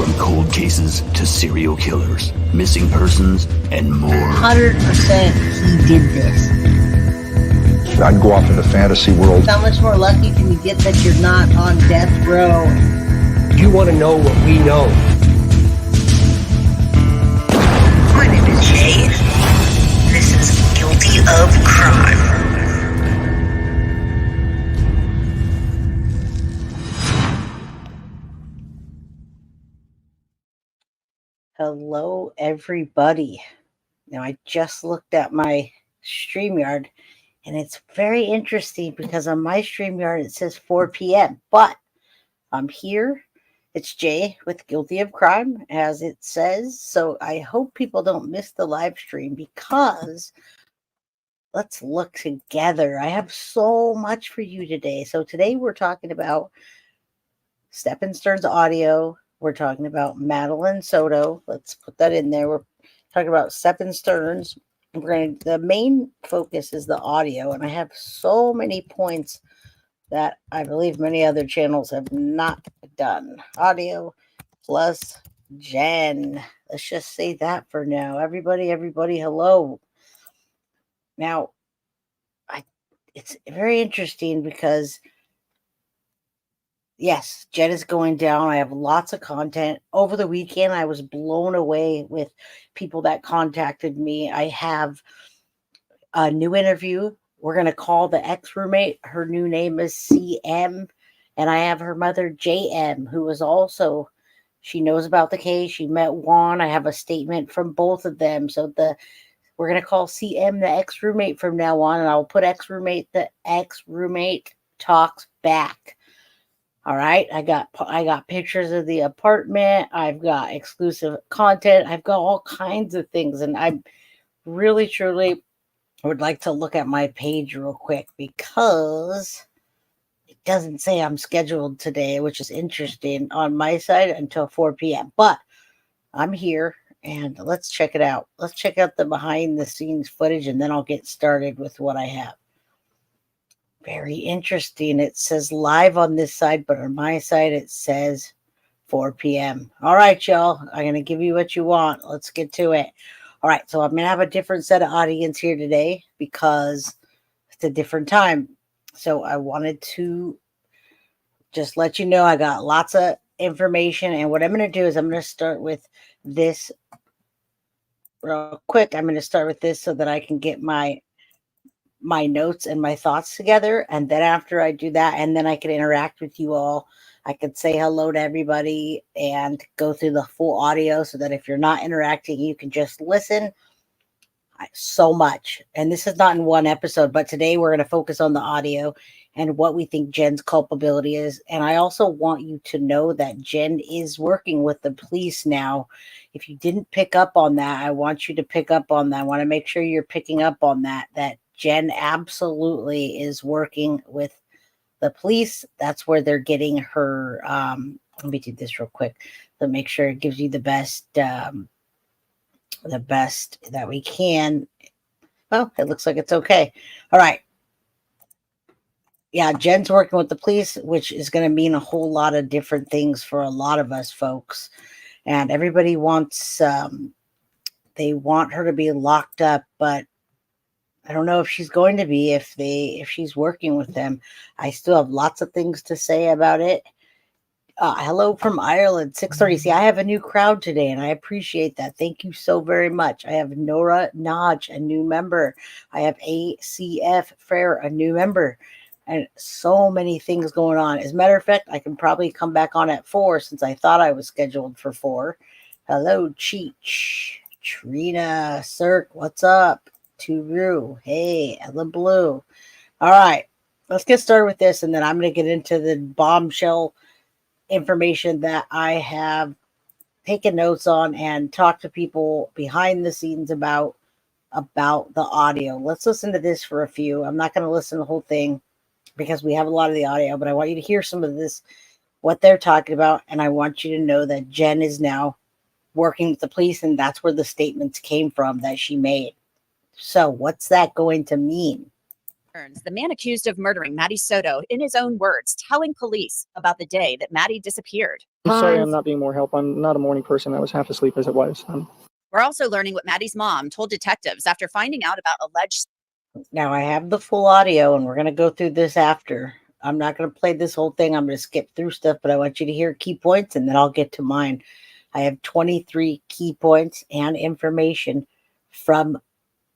From cold cases to serial killers, missing persons, and more. 100% he did this. I'd go off in the fantasy world. How much more lucky can you get that you're not on death row? You want to know what we know? My name is Jay. This is Guilty of Crime. Hello, everybody. Now, I just looked at my StreamYard, and it's very interesting because on my StreamYard it says 4 p.m., but I'm here. It's Jay with Guilty of Crime, as it says. So I hope people don't miss the live stream because let's look together. I have so much for you today. So today we're talking about Stephan Sterns audio. We're talking about Madeline Soto. Let's put that in there. We're talking about Stephan Sterns. The main focus is the audio, and I have so many points that I believe many other channels have not done. Audio plus Jen. Let's just say that for now. Everybody, hello. Now, it's very interesting because yes, Jen is going down. I have lots of content. Over the weekend, I was blown away with people that contacted me. I have a new interview. We're going to call the ex-roommate. Her new name is CM. And I have her mother, JM, who is also, she knows about the case. She met Juan. I have a statement from both of them. So we're going to call CM the ex-roommate from now on. And I'll put ex-roommate, the ex-roommate talks back. All right, I got pictures of the apartment. I've got exclusive content. I've got all kinds of things. And I really, truly would like to look at my page real quick because it doesn't say I'm scheduled today, which is interesting on my side until 4 p.m. But I'm here and let's check it out. Let's check out the behind the scenes footage and then I'll get started with what I have. Very interesting. It says live on this side, but on my side, it says 4 p.m. All right, y'all. I'm going to give you what you want. Let's get to it. All right. So I'm going to have a different set of audience here today because it's a different time. So I wanted to just let you know I got lots of information. And what I'm going to do is I'm going to start with this real quick. I'm going to start with this so that I can get my notes and my thoughts together. And then after I do that, and then I can interact with you all, I could say hello to everybody and go through the full audio so that if you're not interacting, you can just listen. So much. And this is not in one episode, but today we're going to focus on the audio and what we think Jen's culpability is. And I also want you to know that Jen is working with the police now. If you didn't pick up on that, I want you to pick up on that. I want to make sure you're picking up on that Jen absolutely is working with the police. That's where they're getting her. Let me do this real quick to make sure it gives you the best that we can. Well, it looks like it's okay. All right. Yeah, Jen's working with the police, which is going to mean a whole lot of different things for a lot of us folks. And everybody wants, they want her to be locked up, but I don't know if she's going to be if she's working with them. I still have lots of things to say about it. Hello from Ireland, 6:30. See, I have a new crowd today, and I appreciate that. Thank you so very much. I have Nora Naj, a new member. I have ACF Frere, a new member, and so many things going on. As a matter of fact, I can probably come back on at 4 since I thought I was scheduled for 4. Hello, Cheech, Trina, Cirque, what's up? Turu, hey, Ella Blue. All right, let's get started with this, and then I'm going to get into the bombshell information that I have taken notes on and talked to people behind the scenes about the audio. Let's listen to this for a few. I'm not going to listen to the whole thing because we have a lot of the audio, but I want you to hear some of this, what they're talking about, and I want you to know that Jen is now working with the police, and that's where the statements came from that she made. So what's that going to mean? Sterns, the man accused of murdering Maddie Soto, in his own words, telling police about the day that Maddie disappeared. I'm sorry I'm not being more help. I'm not a morning person. I was half asleep as it was. We're also learning what Maddie's mom told detectives after finding out about alleged. Now I have the full audio and we're going to go through this after. I'm not going to play this whole thing. I'm going to skip through stuff, but I want you to hear key points and then I'll get to mine. I have 23 key points and information from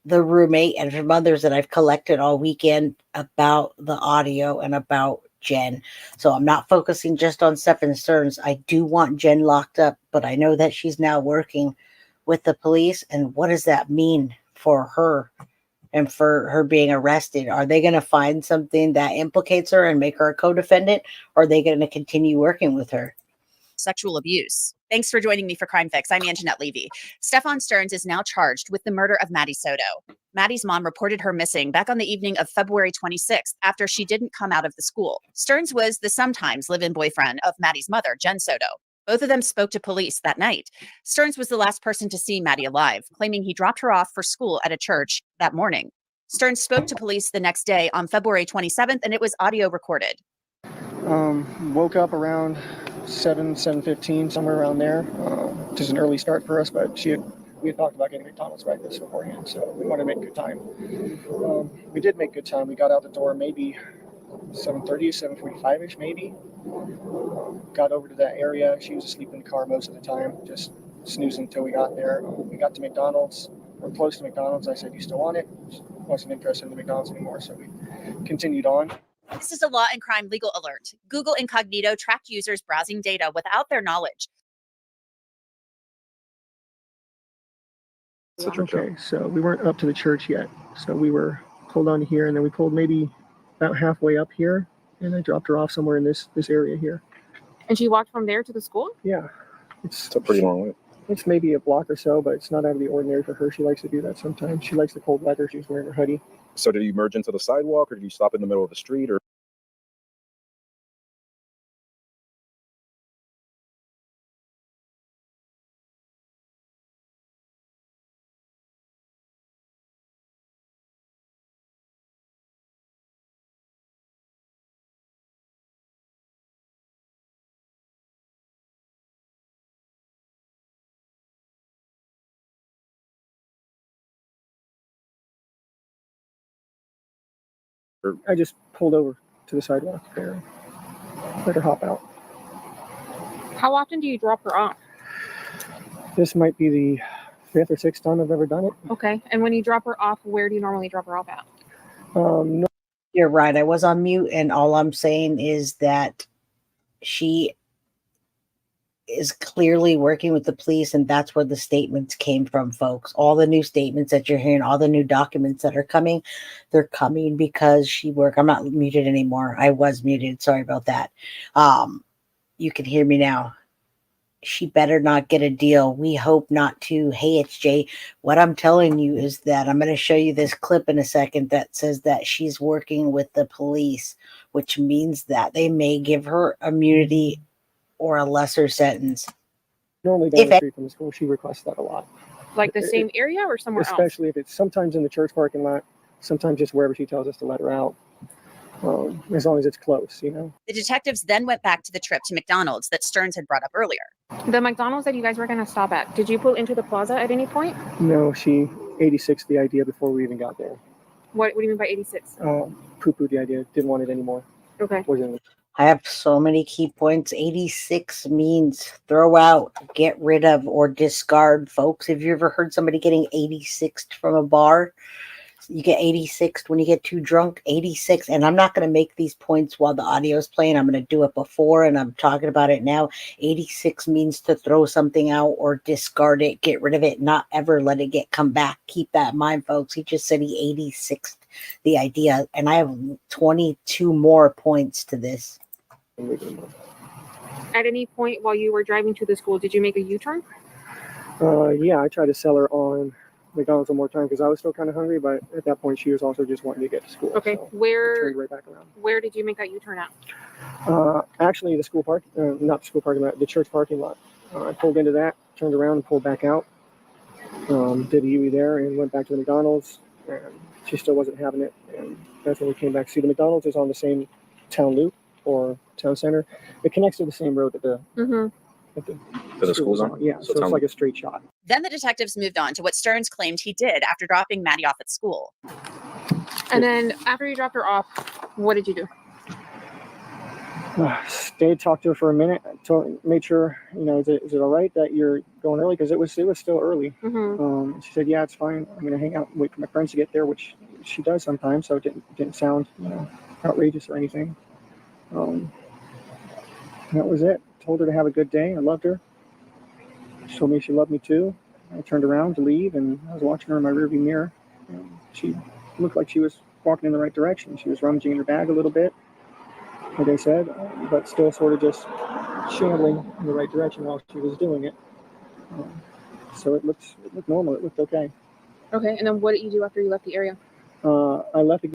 the roommate and from others that I've collected all weekend about the audio and about Jen. So I'm not focusing just on Stephan Sterns. I do want Jen locked up, but I know that she's now working with the police. And what does that mean for her and for her being arrested? Are they going to find something that implicates her and make her a co-defendant? Or are they going to continue working with her? Sexual abuse. Thanks for joining me for Crime Fix. I'm Anjanette Levy. Stephan Sterns is now charged with the murder of Maddie Soto. Maddie's mom reported her missing back on the evening of February 26th after she didn't come out of the school. Sterns was the sometimes live-in boyfriend of Maddie's mother, Jen Soto. Both of them spoke to police that night. Sterns was the last person to see Maddie alive, claiming he dropped her off for school at a church that morning. Sterns spoke to police the next day on February 27th, and it was audio recorded. Woke up around 7:15, somewhere around there. Just an early start for us, but we had talked about getting McDonald's breakfast beforehand, so we wanted to make good time. We did make good time. We got out the door maybe 7:30, 7:45-ish maybe. Got over to that area. She was asleep in the car most of the time, just snoozing until we got there. We got to McDonald's. We're close to McDonald's. I said, "You still want it?" She wasn't interested in the McDonald's anymore, so we continued on. This is a law and crime legal alert. Google Incognito tracked users browsing data without their knowledge. Okay, so we weren't up to the church yet. So we were pulled on here, and then we pulled maybe about halfway up here, and I dropped her off somewhere in this area here. And she walked from there to the school? Yeah. It's a pretty long way. It's maybe a block or so, but it's not out of the ordinary for her. She likes to do that sometimes. She likes the cold weather. She's wearing her hoodie. So did you merge into the sidewalk, or did you stop in the middle of the street, or? I just pulled over to the sidewalk there. Let her hop out. How often do you drop her off? This might be the 5th or 6th time I've ever done it. Okay. And when you drop her off, where do you normally drop her off at? No. You're right. I was on mute, and all I'm saying is that she is clearly working with the police, and that's where the statements came from, folks. All the new statements that you're hearing, all the new documents that are coming, they're coming because she worked. I'm not muted anymore. I was muted. Sorry about that. You can hear me now. She better not get a deal. We hope not to. Hey, it's Jay. What I'm telling you is that I'm going to show you this clip in a second that says that she's working with the police, which means that they may give her immunity or a lesser sentence. Normally down the street from the school, she requests that a lot. Like the same area or somewhere else? Especially if it's sometimes in the church parking lot, sometimes just wherever she tells us to let her out. As long as it's close, you know. The detectives then went back to the trip to McDonald's that Sterns had brought up earlier. The McDonald's that you guys were going to stop at, did you pull into the plaza at any point? No, she 86'd the idea before we even got there. What do you mean by 86? Poo-pooed the idea, didn't want it anymore. Okay. I have so many key points. 86 means throw out, get rid of, or discard, folks. Have you ever heard somebody getting 86'd from a bar? You get 86'd when you get too drunk. 86, and I'm not going to make these points while the audio is playing. I'm going to do it before, and I'm talking about it now. 86 means to throw something out or discard it, get rid of it, not ever let it come back. Keep that in mind, folks. He just said he 86'd the idea, and I have 22 more points to this. At any point while you were driving to the school, did you make a U-turn? Yeah, I tried to sell her on McDonald's one more time because I was still kind of hungry, but at that point she was also just wanting to get to school. Okay, so where turned right back around. Where did you make that U-turn at? Actually, the school park, not the school parking lot, the church parking lot. I pulled into that, turned around, and pulled back out. Did a UE there and went back to the McDonald's. and she still wasn't having it. And that's when we came back. See, the McDonald's is on the same town loop or town center. It connects to the same road that the school's on? Yeah, so it's like a straight shot. Then the detectives moved on to what Stearns claimed he did after dropping Maddie off at school. And then after you dropped her off, what did you do? Stayed, talked to her for a minute, made sure, is it all right that you're going early? Because it was still early. She said, yeah, it's fine. I'm going to hang out and wait for my friends to get there, which she does sometimes. So it didn't sound outrageous or anything. That was it. Told her to have a good day. I loved her. She told me she loved me too. I turned around to leave, and I was watching her in my rearview mirror. And she looked like she was walking in the right direction. She was rummaging in her bag a little bit, like I said, but still sort of just shambling in the right direction while she was doing it. So it looked normal. It looked okay. Okay, and then what did you do after you left the area? I left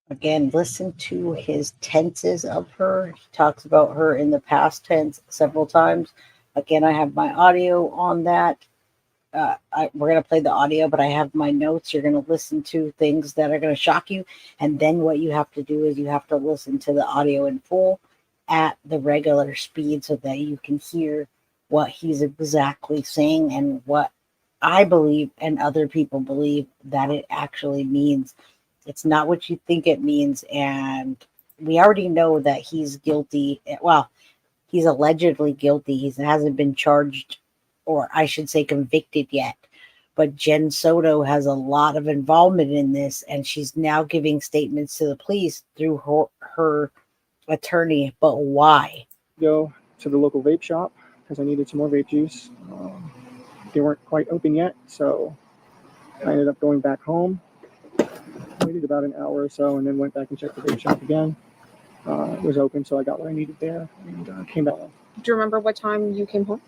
Again, listen to his tenses of her. He talks about her in the past tense several times. Again, I have my audio on that. We're going to play the audio, but I have my notes. You're going to listen to things that are going to shock you. And then what you have to do is you have to listen to the audio in full at the regular speed so that you can hear what he's exactly saying and what I believe and other people believe that it actually means. It's not what you think it means. And we already know that he's guilty. Well, he's allegedly guilty. He hasn't been charged, or I should say convicted yet. But Jen Soto has a lot of involvement in this, and she's now giving statements to the police through her attorney. But why? Go to the local vape shop because I needed some more vape juice. They weren't quite open yet, so I ended up going back home. Waited about an hour or so, and then went back and checked the vape shop again. It was open, so I got what I needed there, and came back. Do you remember what time you came home?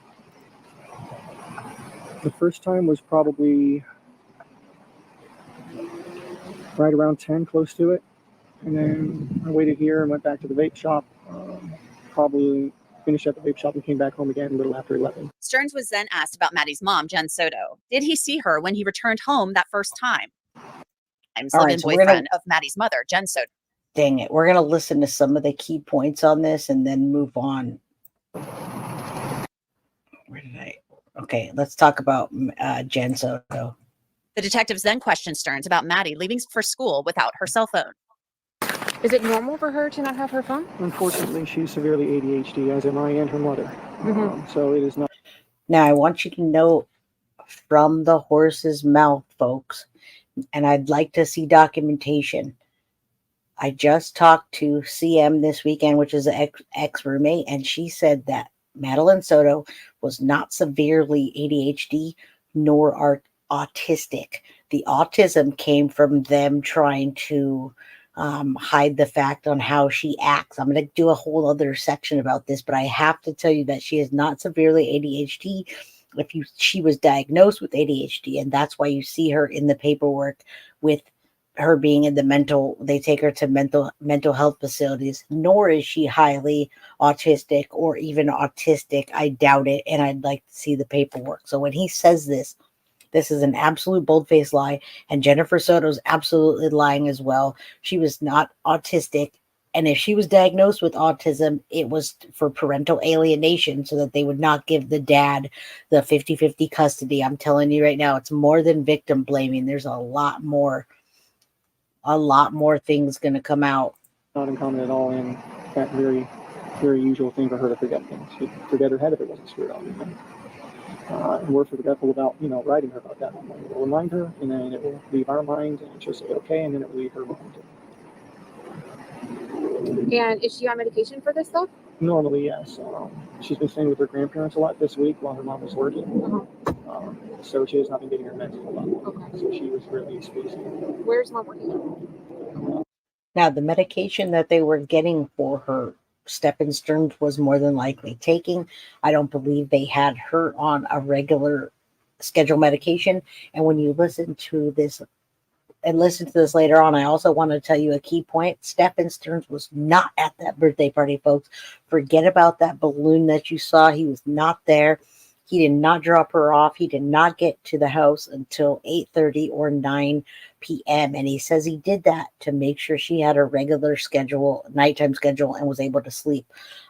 The first time was probably right around 10, close to it. And then I waited here and went back to the vape shop. Probably finished at the vape shop and came back home again a little after 11. Stearns was then asked about Maddie's mom, Jen Soto. Did he see her when he returned home that first time? I'm live-in boyfriend of Maddie's mother, Jen Soto. Dang it. We're going to listen to some of the key points on this and then move on. Where did I? Okay, let's talk about Jen Soto. The detectives then questioned Stearns about Maddie leaving for school without her cell phone. Is it normal for her to not have her phone? Unfortunately, she's severely ADHD, as am I and her mother. So it is not. Now, I want you to know from the horse's mouth, folks, and I'd like to see documentation. I just talked to CM this weekend, which is an ex-roommate, and she said that Madeline Soto was not severely ADHD nor autistic. The autism came from them trying to hide the fact on how she acts. I'm going to do a whole other section about this, but I have to tell you that she is not severely ADHD. She was diagnosed with ADHD, and that's why you see her in the paperwork with her being in they take her to mental health facilities, nor is she highly autistic or even autistic. I doubt it. And I'd like to see the paperwork. So when he says this is an absolute bold-faced lie. And Jennifer Soto's absolutely lying as well. She was not autistic. And if she was diagnosed with autism, it was for parental alienation so that they would not give the dad the 50-50 custody. I'm telling you right now, it's more than victim blaming. There's a lot more things going to come out. Not uncommon at all, and that very, very usual thing for her to forget things. She'd forget her head if it wasn't screwed on. And we're forgetful about, writing her about that. We'll remind her, and then it will leave our mind, and she'll say okay, and then it will leave her mind. And is she on medication for this stuff? Normally, yes. She's been staying with her grandparents a lot this week while her mom was working. So she has not been getting her meds a lot. Okay. So she was really spacing. Where's mom working? Now, the medication that they were getting for her, Stephan Sterns was more than likely taking. I don't believe they had her on a regular schedule medication. And when you listen to this later on, I also want to tell you a key point. Stephan Sterns was not at that birthday party, folks. Forget about that balloon that you saw. He was not there. He did not drop her off. He did not get to the house until 8:30 or 9 p.m. And he says he did that to make sure she had a regular schedule, nighttime schedule, and was able to sleep.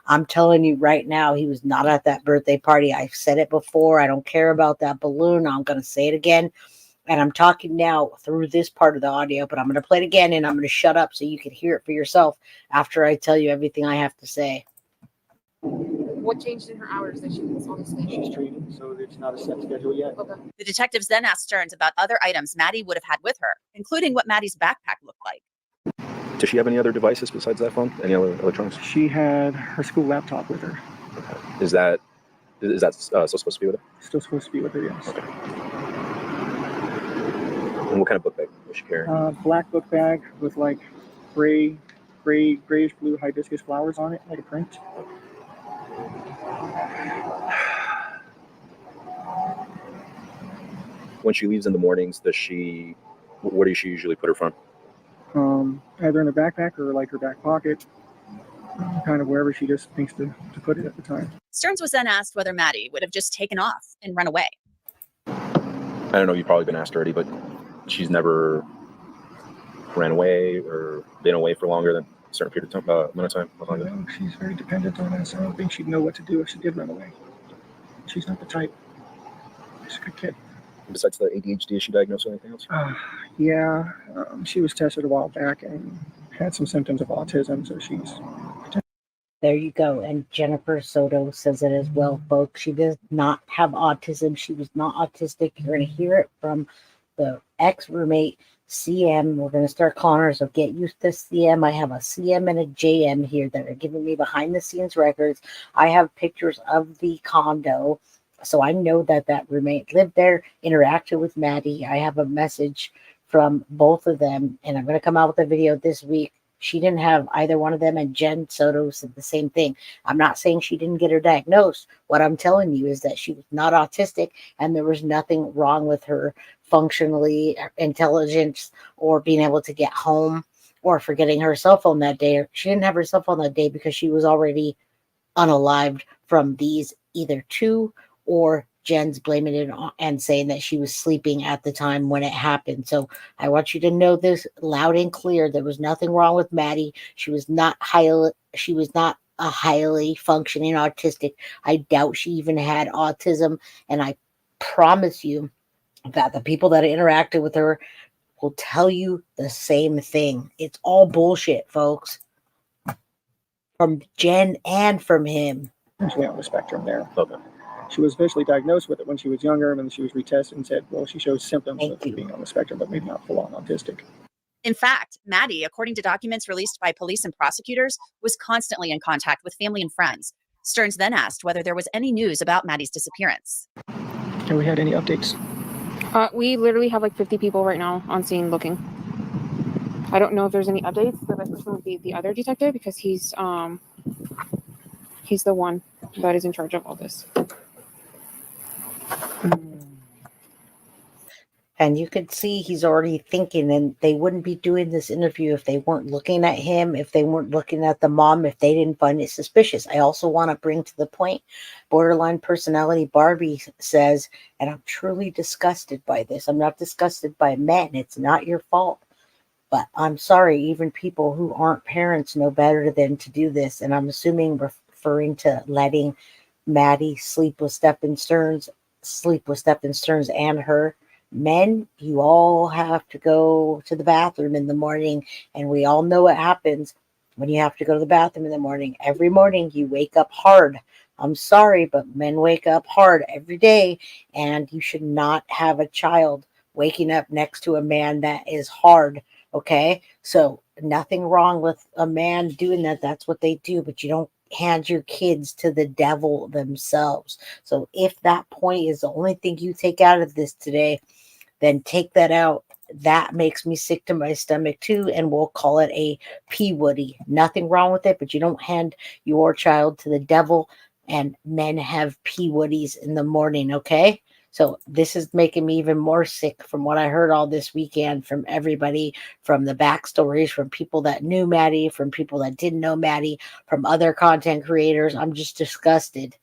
I'm telling you right now, he was not at that birthday party. I've said it before. I don't care about that balloon. I'm going to say it again. And I'm talking now through this part of the audio, but I'm going to play it again and I'm going to shut up so you can hear it for yourself after I tell you everything I have to say. What changed in her hours that she was on the sleep? She's treating, so it's not a set schedule yet. Okay. The detectives then asked Stearns about other items Maddie would have had with her, including what Maddie's backpack looked like. Does she have any other devices besides that phone? Any other electronics? She had her school laptop with her. Okay. Is that still supposed to be with her? Still supposed to be with her, yes. Okay. And what kind of book bag was she carrying? Black book bag with like grayish blue hibiscus flowers on it, like a print. When she leaves in the mornings, where does she usually put her phone? Either in her backpack or like her back pocket, kind of wherever she just thinks to put it at the time. Stearns was then asked whether Maddie would have just taken off and run away. I don't know, you've probably been asked already, but she's never ran away or been away for longer than a certain period of time, amount of time. How long is it? No, she's very dependent on us. I don't think she'd know what to do if she did run away. She's not the type. She's a good kid. Besides the ADHD, is she diagnosed with anything else? Yeah, she was tested a while back and had some symptoms of autism, so she's... There you go. And Jennifer Soto says it as well, folks. She does not have autism. She was not autistic. You're going to hear it from the ex-roommate, CM. We're going to start calling her, so get used to CM. I have a CM and a JM here that are giving me behind-the-scenes records. I have pictures of the condo, so I know that roommate lived there, interacted with Maddie. I have a message from both of them, and I'm going to come out with a video this week. She didn't have either one of them, and Jen Soto said the same thing. I'm not saying she didn't get her diagnosed. What I'm telling you is that she was not autistic, and there was nothing wrong with her functionally, intelligence, or being able to get home, or forgetting her cell phone that day. She didn't have her cell phone that day because she was already unalived from these either two, or Jen's blaming it on and saying that she was sleeping at the time when it happened. So I want you to know this loud and clear. There was nothing wrong with Maddie. She was not a highly functioning autistic. I doubt she even had autism. And I promise you that the people that interacted with her will tell you the same thing. It's all bullshit, folks. From Jen and from him. Actually on the spectrum there. Okay. She was officially diagnosed with it when she was younger, and then she was retested and said, well, she shows symptoms Thank of you. being on the spectrum, but maybe not full-on autistic. In fact, Maddie, according to documents released by police and prosecutors, was constantly in contact with family and friends. Stearns then asked whether there was any news about Maddie's disappearance. Have we had any updates? We literally have like 50 people right now on scene looking. I don't know if there's any updates. The best person would be the other detective because he's the one that is in charge of all this. And you could see he's already thinking, and they wouldn't be doing this interview if they weren't looking at him, if they weren't looking at the mom, if they didn't find it suspicious. I also want to bring to the point, borderline personality Barbie says, and I'm truly disgusted by this. I'm not disgusted by men. It's not your fault. But I'm sorry, even people who aren't parents know better than to do this. And I'm assuming referring to letting Maddie sleep with Stephan Sterns and her. Men, you all have to go to the bathroom in the morning, and we all know what happens when you have to go to the bathroom in the morning. Every morning you wake up hard. I'm sorry, but men wake up hard every day, and you should not have a child waking up next to a man that is hard, okay? So nothing wrong with a man doing that. That's what they do, but you don't hand your kids to the devil themselves. So if that point is the only thing you take out of this today, then take that out. That makes me sick to my stomach too, and we'll call it a P-Woody. Nothing wrong with it, but you don't hand your child to the devil, and men have P-Woodies in the morning, okay? So this is making me even more sick from what I heard all this weekend from everybody, from the backstories, from people that knew Maddie, from people that didn't know Maddie, from other content creators. I'm just disgusted.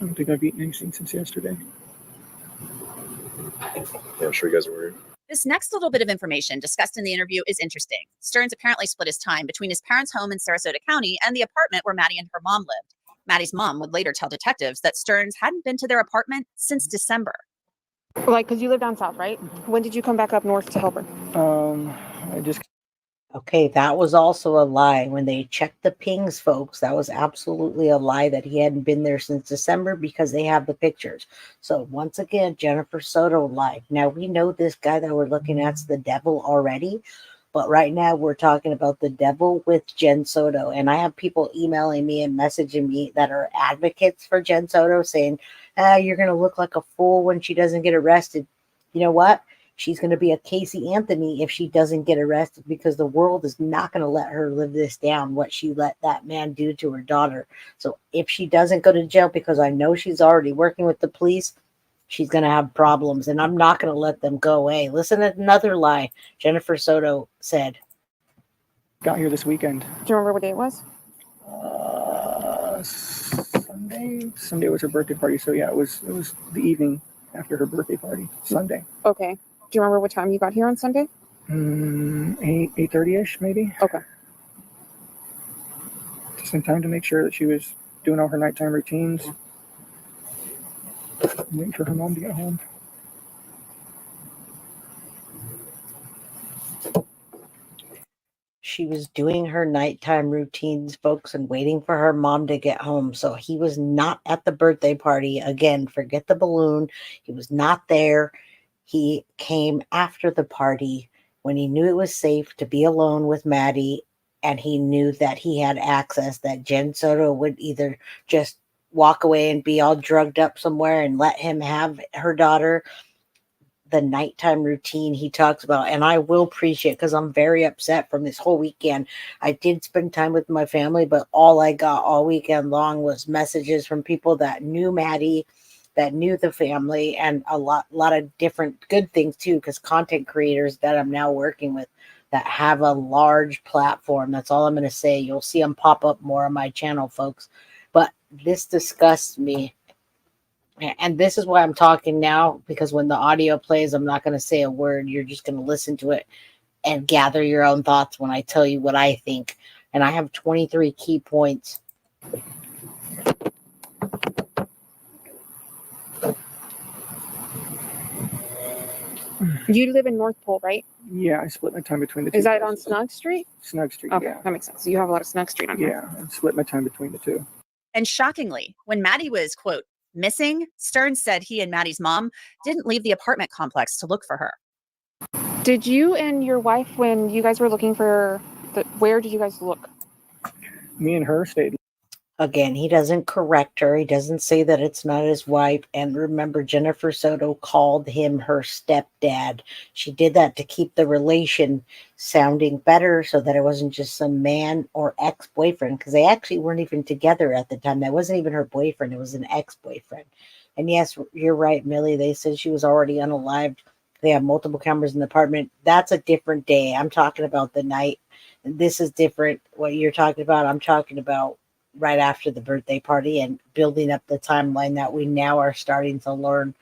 don't think I've eaten anything since yesterday. Yeah, I'm sure you guys are worried. This next little bit of information discussed in the interview is interesting. Sterns apparently split his time between his parents' home in Sarasota County and the apartment where Maddie and her mom lived. Maddie's mom would later tell detectives that Sterns hadn't been to their apartment since December. Like, because you live down south, right? When did you come back up north to help her? I just Okay, that was also a lie. When they checked the pings, folks, that was absolutely a lie that he hadn't been there since December because they have the pictures. So once again, Jennifer Soto lied. Now we know this guy that we're looking at's the devil already, but right now we're talking about the devil with Jen Soto. And I have people emailing me and messaging me that are advocates for Jen Soto saying, you're going to look like a fool when she doesn't get arrested. You know what? She's going to be a Casey Anthony if she doesn't get arrested because the world is not going to let her live this down, what she let that man do to her daughter. So if she doesn't go to jail, because I know she's already working with the police, she's going to have problems, and I'm not going to let them go away. Listen to another lie Jennifer Soto said. got here this weekend. Do you remember what day it was? Sunday. Sunday was her birthday party. So yeah, it was the evening after her birthday party. Sunday. Okay. Do you remember what time you got here on Sunday? 8:30ish maybe. Okay. Just in time to make sure that she was doing all her nighttime routines. Waiting for her mom to get home. She was doing her nighttime routines, folks, and waiting for her mom to get home. So he was not at the birthday party. Again, forget the balloon. He was not there. He came after the party when he knew it was safe to be alone with Maddie, and he knew that he had access, that Jen Soto would either just walk away and be all drugged up somewhere and let him have her daughter. The nighttime routine he talks about, and I will preach it because I'm very upset from this whole weekend. I did spend time with my family, but all I got all weekend long was messages from people that knew Maddie, that knew the family, and a lot of different good things too, because content creators that I'm now working with that have a large platform. That's all I'm going to say. You'll see them pop up more on my channel, folks. But this disgusts me. And this is why I'm talking now, because when the audio plays, I'm not going to say a word. You're just going to listen to it and gather your own thoughts when I tell you what I think. And I have 23 key points. You live in North Pole, right? Yeah, I split my time between the two. Is that on Snug Street? Snug Street? Okay, Yeah. that makes sense. So you have a lot of Snug Street on here. Yeah, I split my time between the two. And shockingly, when Maddie was, quote, missing, Sterns said he and Maddie's mom didn't leave the apartment complex to look for her. Did you and your wife, when you guys were looking for where did you guys look? Me and her stayed. Again, he doesn't correct her. He doesn't say that it's not his wife. And remember, Jennifer Soto called him her stepdad. She did that to keep the relation sounding better so that it wasn't just some man or ex-boyfriend, because they actually weren't even together at the time. That wasn't even her boyfriend. It was an ex-boyfriend. And yes, you're right, Millie. They said she was already unalived. They have multiple cameras in the apartment. That's a different day. I'm talking about the night. This is different. What you're talking about, I'm talking about right after the birthday party and building up the timeline that we now are starting to learn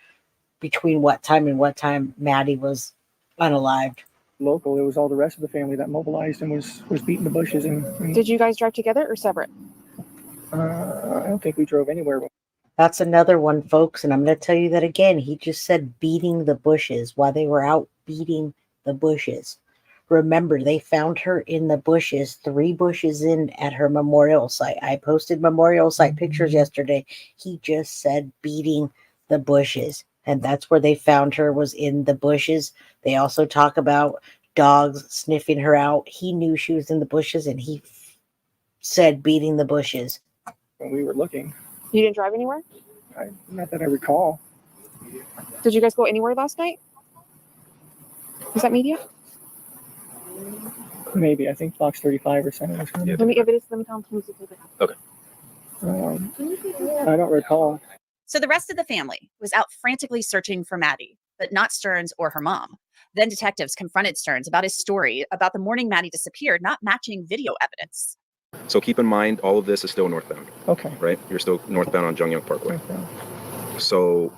between what time and what time Maddie was unalived. Local, it was all the rest of the family that mobilized and was beating the bushes. And Did you guys drive together or separate? I don't think we drove anywhere. That's another one, folks, and I'm going to tell you that again. He just said beating the bushes while they were out beating the bushes. Remember, they found her in the bushes, 3 bushes in at her memorial site. I posted memorial site pictures yesterday. He just said beating the bushes. And that's where they found her, was in the bushes. They also talk about dogs sniffing her out. He knew she was in the bushes, and he said beating the bushes. When we were looking. You didn't drive anywhere? Not that I recall. Did you guys go anywhere last night? Was that media? Maybe. I think Fox 35 or something. Yeah. Let me tell him to music. Okay. I don't recall. So the rest of the family was out frantically searching for Maddie, but not Sterns or her mom. Then detectives confronted Sterns about his story about the morning Maddie disappeared not matching video evidence. So keep in mind, all of this is still northbound, Okay. right? You're still northbound on Jungyang Parkway. Northbound. So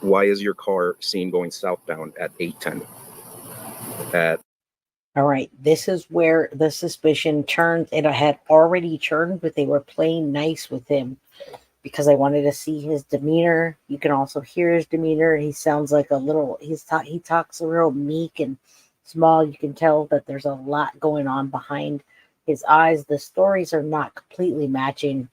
why is your car seen going southbound at 8:10? All right, this is where the suspicion turned. It had already turned, but they were playing nice with him because I wanted to see his demeanor. You can also hear his demeanor. He sounds like he talks a real meek and small. You can tell that there's a lot going on behind his eyes. The stories are not completely matching.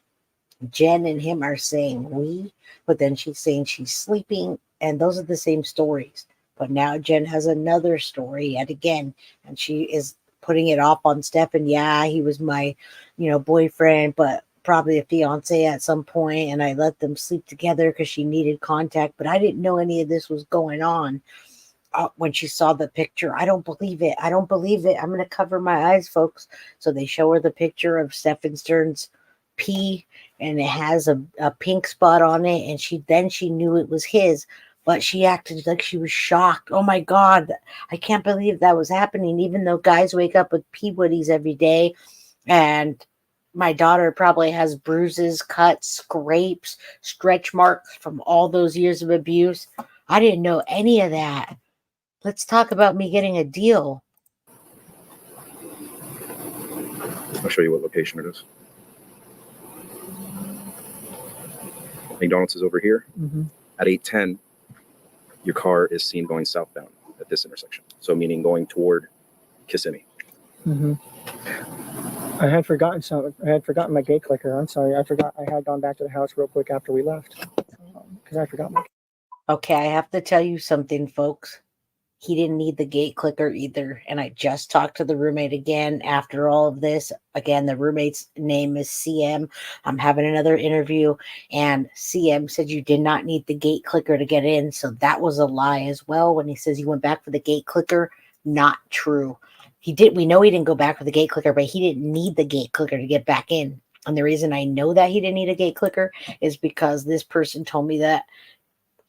Jen and him are saying we, but then she's saying she's sleeping, and those are the same stories. But now Jen has another story yet again, and she is putting it off on Stephan. Yeah, he was my, boyfriend, but probably a fiance at some point, and I let them sleep together because she needed contact. But I didn't know any of this was going on. When she saw the picture, I don't believe it. I don't believe it. I'm going to cover my eyes, folks. So they show her the picture of Stephan Sterns' pee, and it has a pink spot on it, and she knew it was his, but she acted like she was shocked. Oh my God, I can't believe that was happening, even though guys wake up with pee woodies every day, and my daughter probably has bruises, cuts, scrapes, stretch marks from all those years of abuse. I didn't know any of that. Let's talk about me getting a deal. I'll show you what location it is. McDonald's is over here. Mm-hmm. At 8:10, your car is seen going southbound at this intersection. So meaning going toward Kissimmee. Mm-hmm. I had forgotten something. I had forgotten my gate clicker. I'm sorry. I forgot. I had gone back to the house real quick after we left because I forgot my. Okay, I have to tell you something, folks. He didn't need the gate clicker either. And I just talked to the roommate again after all of this. Again, the roommate's name is CM. I'm having another interview, and CM said you did not need the gate clicker to get in. So that was a lie as well. When he says he went back for the gate clicker, not true. We know he didn't go back for the gate clicker, but he didn't need the gate clicker to get back in. And the reason I know that he didn't need a gate clicker is because this person told me that.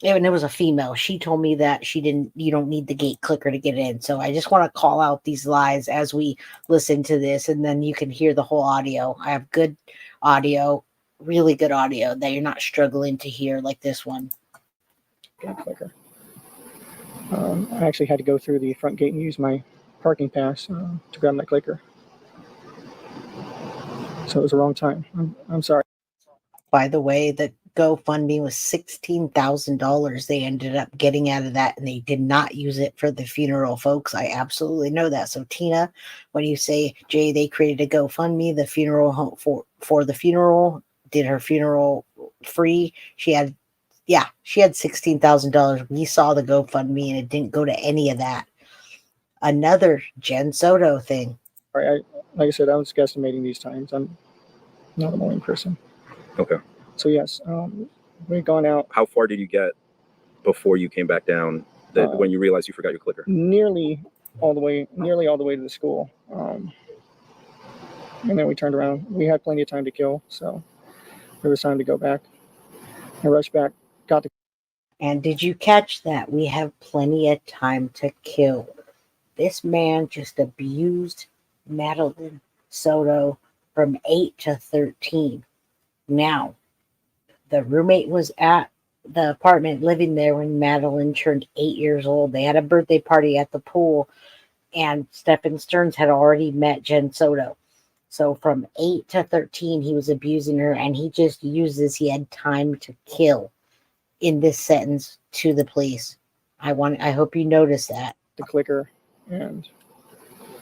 And it was a female. She told me that you don't need the gate clicker to get in. So I just want to call out these lies as we listen to this, and then you can hear the whole audio. I have good audio, really good audio that you're not struggling to hear like this one. Gate clicker. I actually had to go through the front gate and use my parking pass to grab my clicker. So it was the wrong time. I'm sorry. By the way, the GoFundMe was $16,000 they ended up getting out of that, and they did not use it for the funeral, folks. I absolutely know that. So Tina, when you say, Jay, they created a GoFundMe, the funeral home for the funeral, did her funeral free. She had $16,000. We saw the GoFundMe, and it didn't go to any of that. Another Jen Soto thing. Like I said, I was guesstimating these times. I'm not a morning person. Okay. So yes, we've gone out. How far did you get before you came back down? When you realized you forgot your clicker? Nearly all the way to the school. And then we turned around. We had plenty of time to kill, so there was time to go back. I rushed back, got the. And did you catch that? We have plenty of time to kill. This man just abused Madeline Soto from 8 to 13. Now, the roommate was at the apartment living there when Madeline turned 8 years old. They had a birthday party at the pool, and Stephan Sterns had already met Jen Soto. So from 8 to 13, he was abusing her, and he just he had time to kill in this sentence to the police. I hope you notice that. The clicker, and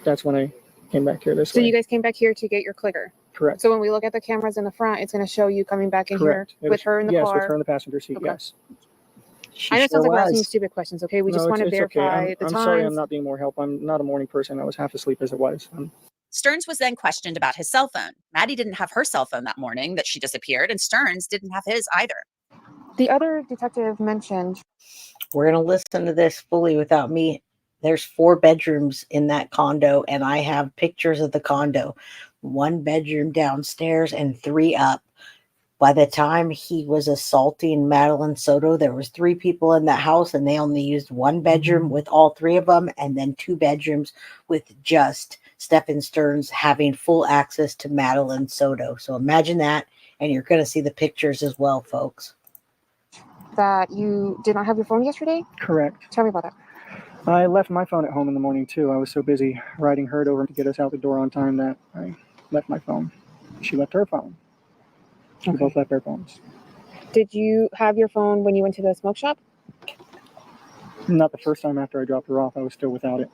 that's when I came back here this So way. you guys came back here to get your clicker. Correct. So when we look at the cameras in the front, it's going to show you coming back in Correct. here with her in the yes, car. with her in the passenger seat. Okay. Yes. I know it sounds like we're asking you was. stupid questions. Okay, we No, just want to it's verify okay. the I'm times. sorry, I'm not being more help. I'm not a morning person. I was half asleep as it was. Stearns was then questioned about his cell phone. Maddie didn't have her cell phone that morning that she disappeared, and Stearns didn't have his either. The other detective mentioned. We're going to listen to this fully without me. There's 4 bedrooms in that condo, and I have pictures of the condo. 1 bedroom downstairs and 3 up. By the time he was assaulting Madeline Soto, there was 3 people in that house, and they only used 1 bedroom with all 3 of them, and then 2 bedrooms with just Stephan Sterns having full access to Madeline Soto. So imagine that, and you're going to see the pictures as well, folks. That you did not have your phone yesterday? Correct. Tell me about that. I left my phone at home in the morning too. I was so busy riding Herd over to get us out the door on time that I left my phone. She left her phone. We both left our phones. Did you have your phone when you went to the smoke shop? Not the first time after I dropped her off. I was still without it.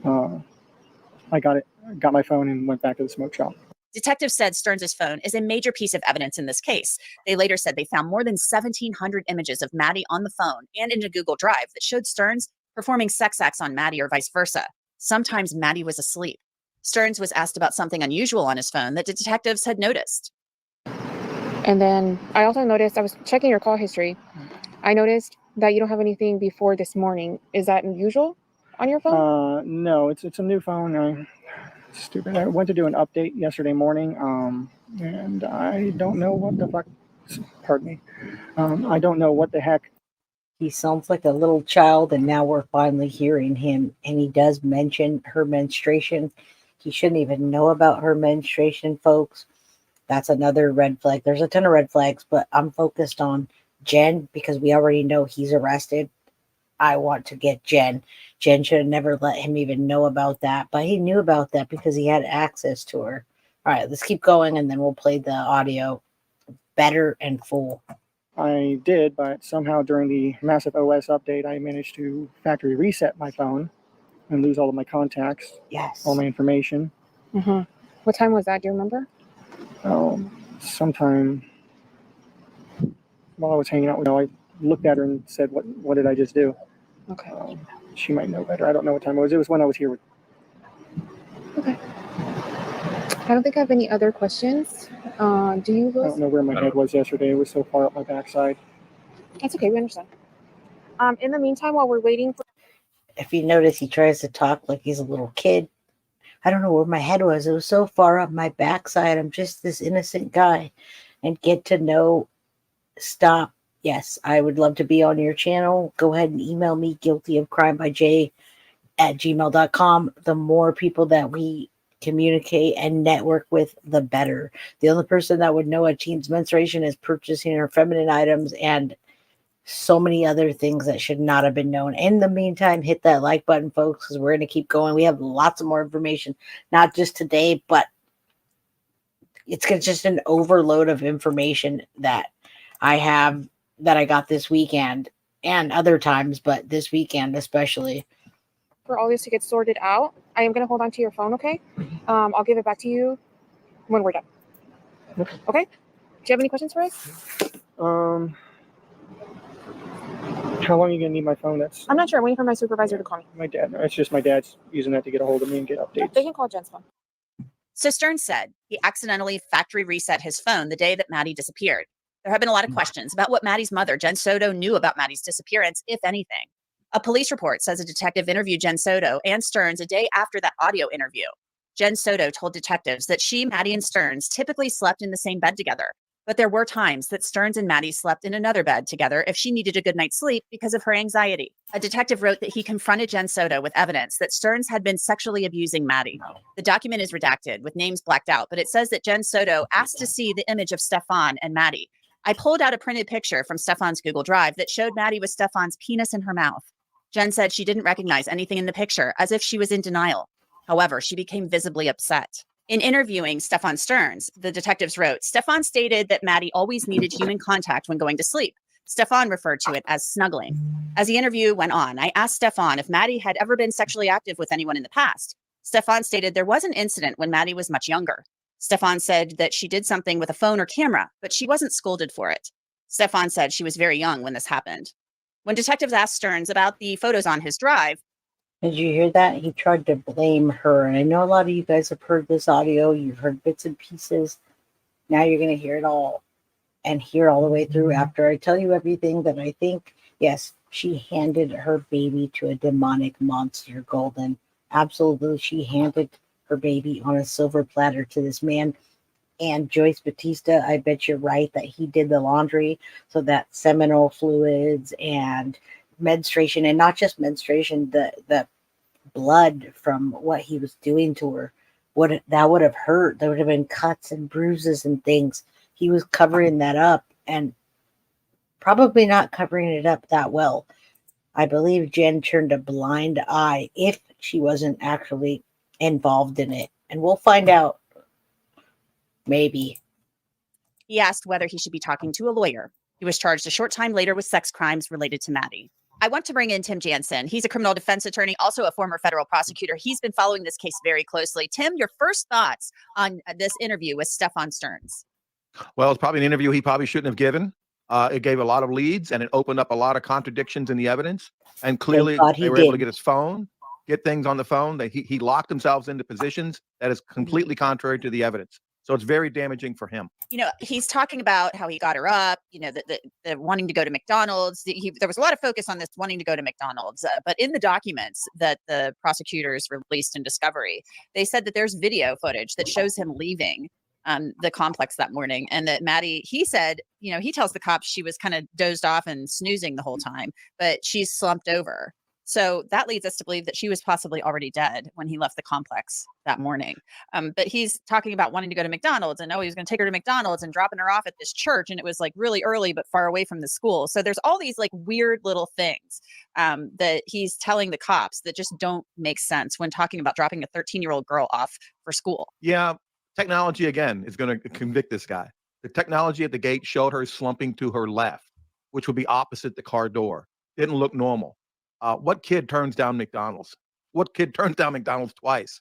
I got my phone and went back to the smoke shop. Detectives said Sterns' phone is a major piece of evidence in this case. They later said they found more than 1,700 images of Maddie on the phone and in a Google Drive that showed Sterns performing sex acts on Maddie or vice versa. Sometimes Maddie was asleep. Sterns was asked about something unusual on his phone that the detectives had noticed. And then I also noticed, I was checking your call history. I noticed that you don't have anything before this morning. Is that unusual on your phone? No, it's a new phone. Stupid. I went to do an update yesterday morning, and I don't know what the fuck. Pardon me. I don't know what the heck. He sounds like a little child, and now we're finally hearing him. And he does mention her menstruation. He shouldn't even know about her menstruation, folks. That's another red flag. There's a ton of red flags, but I'm focused on Jen because we already know he's arrested. I want to get Jen. Jen should have never let him even know about that, but he knew about that because he had access to her. All right, let's keep going, and then we'll play the audio better and full. I did, but somehow during the massive OS update, I managed to factory reset my phone and lose all of my contacts, Yes. all my information. Mm-hmm. What time was that? Do you remember? Sometime while I was hanging out with her, I looked at her and said, what did I just do? Okay. She might know better. I don't know what time it was. It was when I was here with. Okay. I don't think I have any other questions. Do you, I Louis? don't know where my head was yesterday. It was so far up my backside. That's okay. We understand. In the meantime, while we're waiting for... If you notice, he tries to talk like he's a little kid. I don't know where my head was. It was so far up my backside. I'm just this innocent guy. And get to know, stop. Yes, I would love to be on your channel. Go ahead and email me, guiltyofcrimebyj@gmail.com. The more people that we communicate and network with, the better. The only person that would know a teen's menstruation is purchasing her feminine items and so many other things that should not have been known. In the meantime, hit that like button, folks, because we're going to keep going. We have lots of more information, not just today, but it's just an overload of information that I have that I got this weekend and other times, but this weekend especially. For all this to get sorted out, I am going to hold on to your phone, okay? I'll give it back to you when we're done. Okay? Do you have any questions for us? How long are you gonna need my phone? I'm not sure. I'm waiting for my supervisor to call me. My dad. It's just my dad's using that to get a hold of me and get updates. They can call Jen's phone. So Stearns said he accidentally factory reset his phone the day that Maddie disappeared. There have been a lot of questions about what Maddie's mother, Jen Soto, knew about Maddie's disappearance, if anything. A police report says a detective interviewed Jen Soto and Stearns a day after that audio interview. Jen Soto told detectives that she, Maddie, and Stearns typically slept in the same bed together, but there were times that Stearns and Maddie slept in another bed together if she needed a good night's sleep because of her anxiety. A detective wrote that he confronted Jen Soto with evidence that Stearns had been sexually abusing Maddie. The document is redacted with names blacked out, but it says that Jen Soto asked to see the image of Stephan and Maddie. I pulled out a printed picture from Stephan's Google Drive that showed Maddie with Stephan's penis in her mouth. Jen said she didn't recognize anything in the picture, as if she was in denial. However, she became visibly upset. In interviewing Stephan Sterns, the detectives wrote, Stephan stated that Maddie always needed human contact when going to sleep. Stephan referred to it as snuggling. As the interview went on, I asked Stephan if Maddie had ever been sexually active with anyone in the past. Stephan stated there was an incident when Maddie was much younger. Stephan said that she did something with a phone or camera, but she wasn't scolded for it. Stephan said she was very young when this happened. When detectives asked Sterns about the photos on his drive, did you hear that? He tried to blame her. And I know a lot of you guys have heard this audio. You've heard bits and pieces. Now you're going to hear it all and hear all the way through after I tell you everything that I think. Yes, she handed her baby to a demonic monster, Golden. Absolutely. She handed her baby on a silver platter to this man. And Joyce Batista, I bet you're right that he did the laundry so that seminal fluids and menstruation, and not just menstruation, the blood from what he was doing to her would have hurt. There would have been cuts and bruises and things. He was covering that up and probably not covering it up that well. I believe Jen turned a blind eye if she wasn't actually involved in it. And we'll find out. Maybe. He asked whether he should be talking to a lawyer. He was charged a short time later with sex crimes related to Maddie. I want to bring in Tim Jansen. He's a criminal defense attorney, also a former federal prosecutor. He's been following this case very closely. Tim, your first thoughts on this interview with Stephan Sterns? Well, it's probably an interview he probably shouldn't have given. It gave a lot of leads and it opened up a lot of contradictions in the evidence. And clearly they were able to get his phone, get things on the phone. He locked himself into positions that is completely contrary to the evidence. So it's very damaging for him. You know, he's talking about how he got her up, you know, the wanting to go to McDonald's. There was a lot of focus on this wanting to go to McDonald's. But in the documents that the prosecutors released in discovery, they said that there's video footage that shows him leaving the complex that morning. And that Maddie, he said, you know, he tells the cops she was kind of dozed off and snoozing the whole time, but she's slumped over. So that leads us to believe that she was possibly already dead when he left the complex that morning. But he's talking about wanting to go to McDonald's and he was going to take her to McDonald's and dropping her off at this church. And it was like really early, but far away from the school. So there's all these like weird little things that he's telling the cops that just don't make sense when talking about dropping a 13-year-old girl off for school. Yeah. Technology, again, is going to convict this guy. The technology at the gate showed her slumping to her left, which would be opposite the car door. Didn't look normal. What kid turns down McDonald's? What kid turns down McDonald's twice?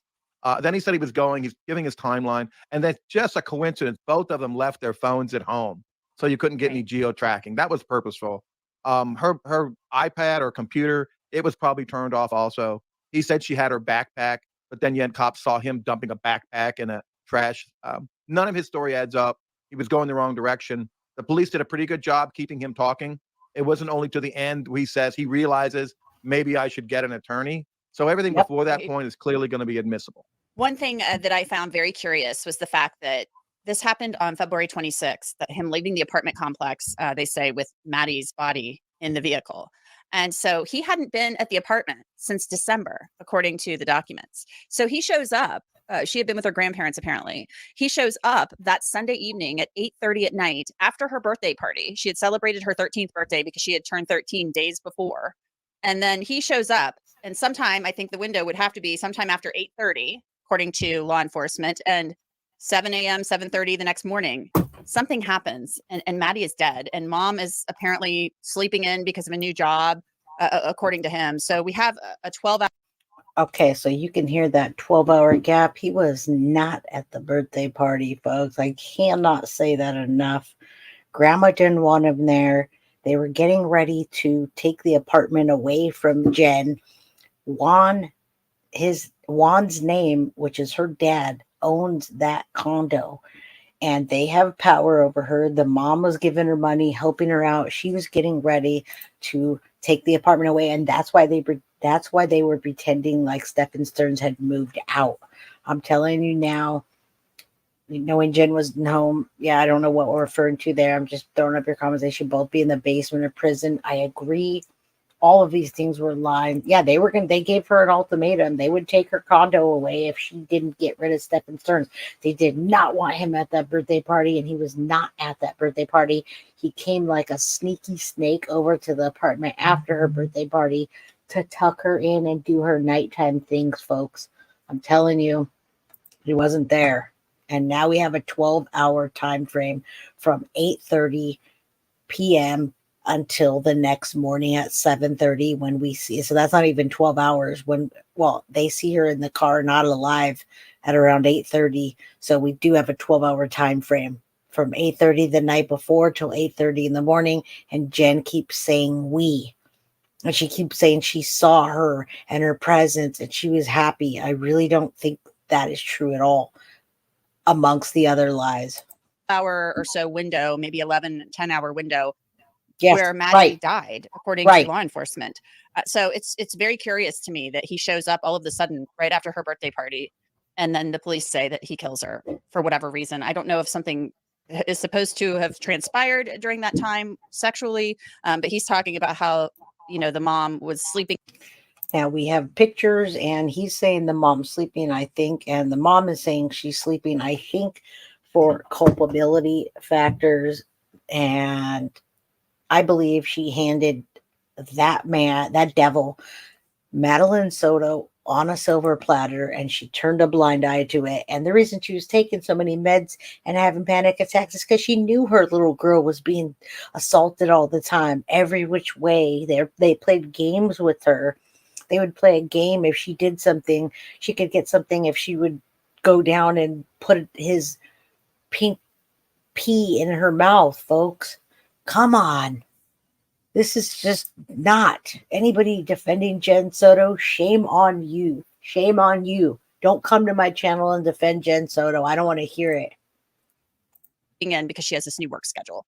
Then he said he was going, he's giving his timeline, and that's just a coincidence. Both of them left their phones at home, so you couldn't get any geo-tracking. That was purposeful. Her iPad or computer, it was probably turned off also. He said she had her backpack, but then yet cops saw him dumping a backpack in a trash. None of his story adds up. He was going the wrong direction. The police did a pretty good job keeping him talking. It wasn't only to the end where he says he realizes maybe I should get an attorney. So everything before that point is clearly going to be admissible. One thing that I found very curious was the fact that this happened on February 26th, that him leaving the apartment complex, they say, with Maddie's body in the vehicle. And so he hadn't been at the apartment since December, according to the documents. So he shows up. She had been with her grandparents, apparently. He shows up that Sunday evening at 8:30 at night after her birthday party. She had celebrated her 13th birthday because she had turned 13 days before. And then he shows up, and sometime, I think the window would have to be sometime after 8:30, according to law enforcement, and 7 a.m., 7:30 the next morning, something happens, and Maddie is dead, and mom is apparently sleeping in because of a new job, according to him. So we have a 12-hour. Okay, so you can hear that 12-hour gap. He was not at the birthday party, folks. I cannot say that enough. Grandma didn't want him there. They were getting ready to take the apartment away from Jen. Juan's name, which is her dad, owns that condo. And they have power over her. The mom was giving her money, helping her out. She was getting ready to take the apartment away. And that's why they were pretending like Stephan Sterns had moved out. I'm telling you now, knowing Jen was home, yeah, I don't know what we're referring to there. I'm just throwing up your comments. They should both be in the basement of prison. I agree. All of these things were lying. Yeah, they gave her an ultimatum. They would take her condo away if she didn't get rid of Stephan Sterns. They did not want him at that birthday party, and he was not at that birthday party. He came like a sneaky snake over to the apartment after her birthday party to tuck her in and do her nighttime things, folks. I'm telling you, he wasn't there. And now we have a 12-hour time frame from 8:30 p.m. until the next morning at 7:30 when we see. So that's not even 12 hours they see her in the car, not alive, at around 8:30. So we do have a 12-hour time frame from 8:30 the night before till 8:30 in the morning. And Jen keeps saying we. And she keeps saying she saw her and her presence and she was happy. I really don't think that is true at all, amongst the other lies. Hour or so window, maybe 10-hour window, yes, where Maddie died, according to law enforcement. So it's very curious to me that he shows up all of a sudden right after her birthday party, and then the police say that he kills her for whatever reason. I don't know if something is supposed to have transpired during that time sexually, but he's talking about how, the mom was sleeping. Now we have pictures, and he's saying the mom's sleeping, I think, and the mom is saying she's sleeping, I think, for culpability factors. And I believe she handed that devil, Madeline Soto, on a silver platter, and she turned a blind eye to it. And the reason she was taking so many meds and having panic attacks is because she knew her little girl was being assaulted all the time, every which way. They played games with her. They would play a game. If she did something, she could get something. If she would go down and put his pink pea in her mouth, folks. Come on. This is just not anybody defending Jen Soto. Shame on you. Shame on you. Don't come to my channel and defend Jen Soto. I don't want to hear it. In because she has this new work schedule.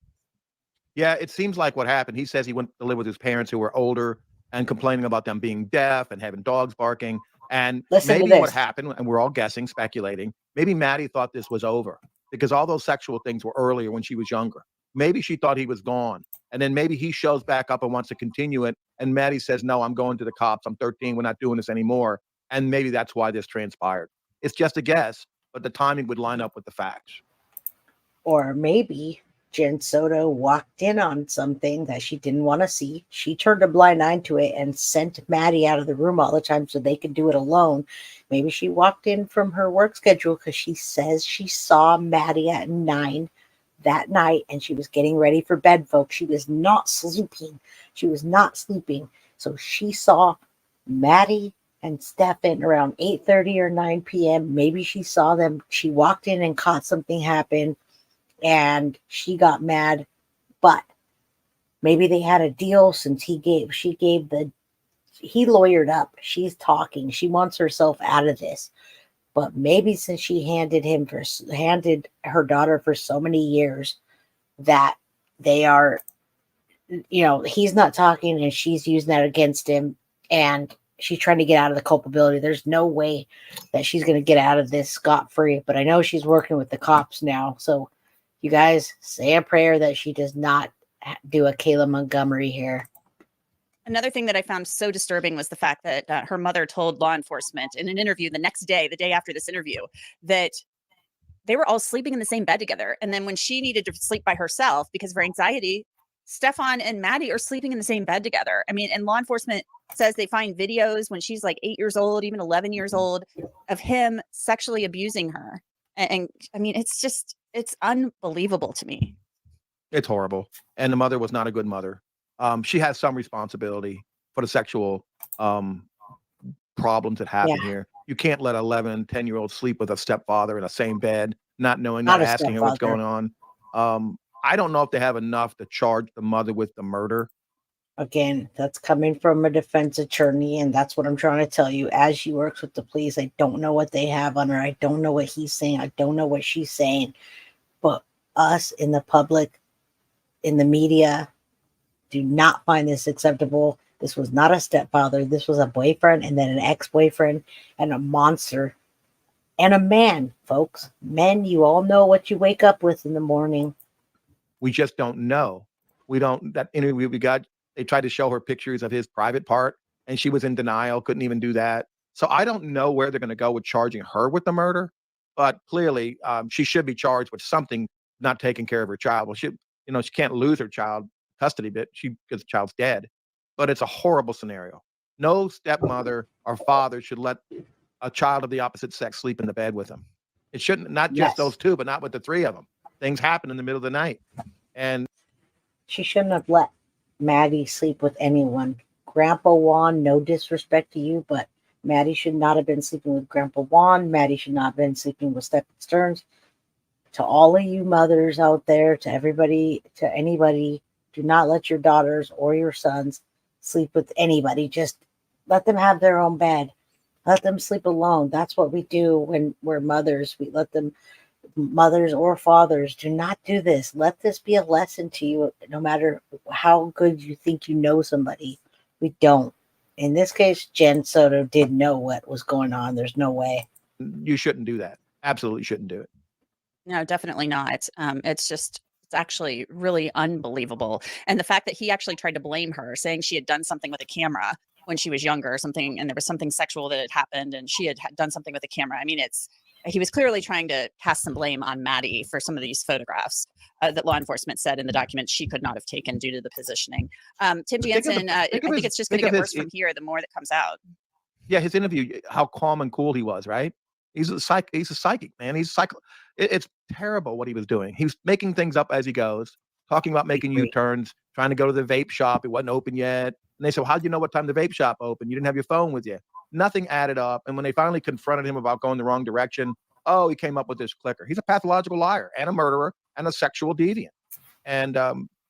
Yeah, it seems like what happened. He says he went to live with his parents who were older and complaining about them being deaf and having dogs barking. And Listen to maybe what this. happened, and we're all guessing, speculating, maybe Maddie thought this was over because all those sexual things were earlier when she was younger. Maybe she thought he was gone. And then maybe he shows back up and wants to continue it. And Maddie says, no, I'm going to the cops. I'm 13. We're not doing this anymore. And maybe that's why this transpired. It's just a guess, but the timing would line up with the facts. Or maybe Jen Soto walked in on something that she didn't want to see. She turned a blind eye to it and sent Maddie out of the room all the time so they could do it alone. Maybe she walked in from her work schedule because she says she saw Maddie at 9 that night and she was getting ready for bed, folks. She was not sleeping. She was not sleeping. So she saw Maddie and Stephan around 8:30 or 9 p.m. Maybe she saw them. She walked in and caught something happen and she got mad. But maybe they had a deal since he lawyered up. She's talking. She wants herself out of this. But maybe since she handed her daughter for so many years that they are, he's not talking and she's using that against him and she's trying to get out of the culpability. There's no way that she's going to get out of this scot-free, but I know she's working with the cops now. So you guys say a prayer that she does not do a Kayla Montgomery here. Another thing that I found so disturbing was the fact that her mother told law enforcement in an interview the next day, the day after this interview, that they were all sleeping in the same bed together. And then when she needed to sleep by herself because of her anxiety, Stephan and Maddie are sleeping in the same bed together. I mean, and law enforcement says they find videos when she's like 8 years old, even 11 years old, of him sexually abusing her. And I mean, it's unbelievable to me. It's horrible. And the mother was not a good mother. She has some responsibility for the sexual problems that happen here. You can't let 11, 10-year-olds sleep with a stepfather in the same bed, not knowing, not asking her what's going on. I don't know if they have enough to charge the mother with the murder. Again, that's coming from a defense attorney, and that's what I'm trying to tell you. As she works with the police, I don't know what they have on her. I don't know what he's saying. I don't know what she's saying. But us in the public, in the media, do not find this acceptable. This was not a stepfather. This was a boyfriend and then an ex-boyfriend and a monster and a man, folks. Men, you all know what you wake up with in the morning. We just don't know. We don't. That interview we got, they tried to show her pictures of his private part and she was in denial, couldn't even do that. So I don't know where they're going to go with charging her with the murder, but clearly she should be charged with something, not taking care of her child. Well, she can't lose her child custody bit because the child's dead, but it's a horrible scenario. No stepmother or father should let a child of the opposite sex sleep in the bed with them. It shouldn't, not just those two, but not with the three of them. Things happen in the middle of the night. And she shouldn't have let Maddie sleep with anyone. Grandpa Juan, no disrespect to you, but Maddie should not have been sleeping with Grandpa Juan. Maddie should not have been sleeping with Stephan Sterns. To all of you mothers out there, to everybody, to anybody, do not let your daughters or your sons sleep with anybody. Just let them have their own bed. Let them sleep alone. That's what we do when we're mothers. We let them, mothers or fathers, do not do this. Let this be a lesson to you, no matter how good you think you know somebody. We don't. In this case, Jen Soto did know what was going on. There's no way. You shouldn't do that. Absolutely shouldn't do it. No, definitely not. It's actually really unbelievable. And the fact that he actually tried to blame her, saying she had done something with a camera, when she was younger or something, and there was something sexual that had happened, and she had done something with the camera. I mean, he was clearly trying to cast some blame on Maddie for some of these photographs that law enforcement said in the documents she could not have taken due to the positioning. Tim Jansen, I think it's just going to get worse from here the more that comes out. Yeah, his interview, how calm and cool he was, right? He's a psychic, man. It's terrible what he was doing. He was making things up as he goes, talking about making U-turns, trying to go to the vape shop. It wasn't open yet. And they said, well, how'd you know what time the vape shop opened? You didn't have your phone with you. Nothing added up. And when they finally confronted him about going the wrong direction, he came up with this clicker. He's a pathological liar and a murderer and a sexual deviant. And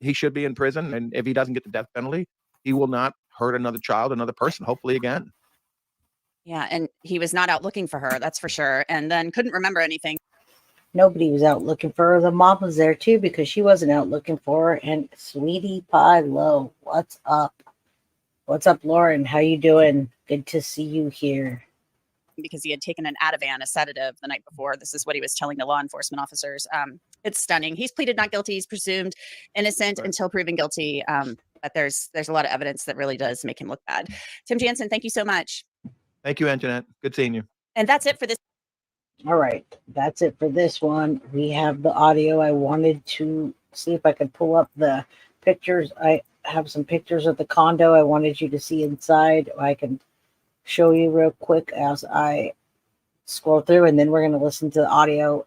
he should be in prison. And if he doesn't get the death penalty, he will not hurt another child, another person, hopefully again. Yeah, and he was not out looking for her, that's for sure. And then couldn't remember anything. Nobody was out looking for her. The mom was there too because she wasn't out looking for her. And Sweetie Pie Low, what's up? What's up, Lauren? How you doing? Good to see you here. Because he had taken an Ativan, a sedative, the night before. This is what he was telling the law enforcement officers. It's stunning. He's pleaded not guilty. He's presumed innocent until proven guilty. But there's a lot of evidence that really does make him look bad. Tim Jansen, thank you so much. Thank you, Antoinette. Good seeing you. And that's it for this. All right. That's it for this one. We have the audio. I wanted to see if I could pull up the pictures. I have some pictures of the condo I wanted you to see inside. I can show you real quick as I scroll through, and then we're going to listen to the audio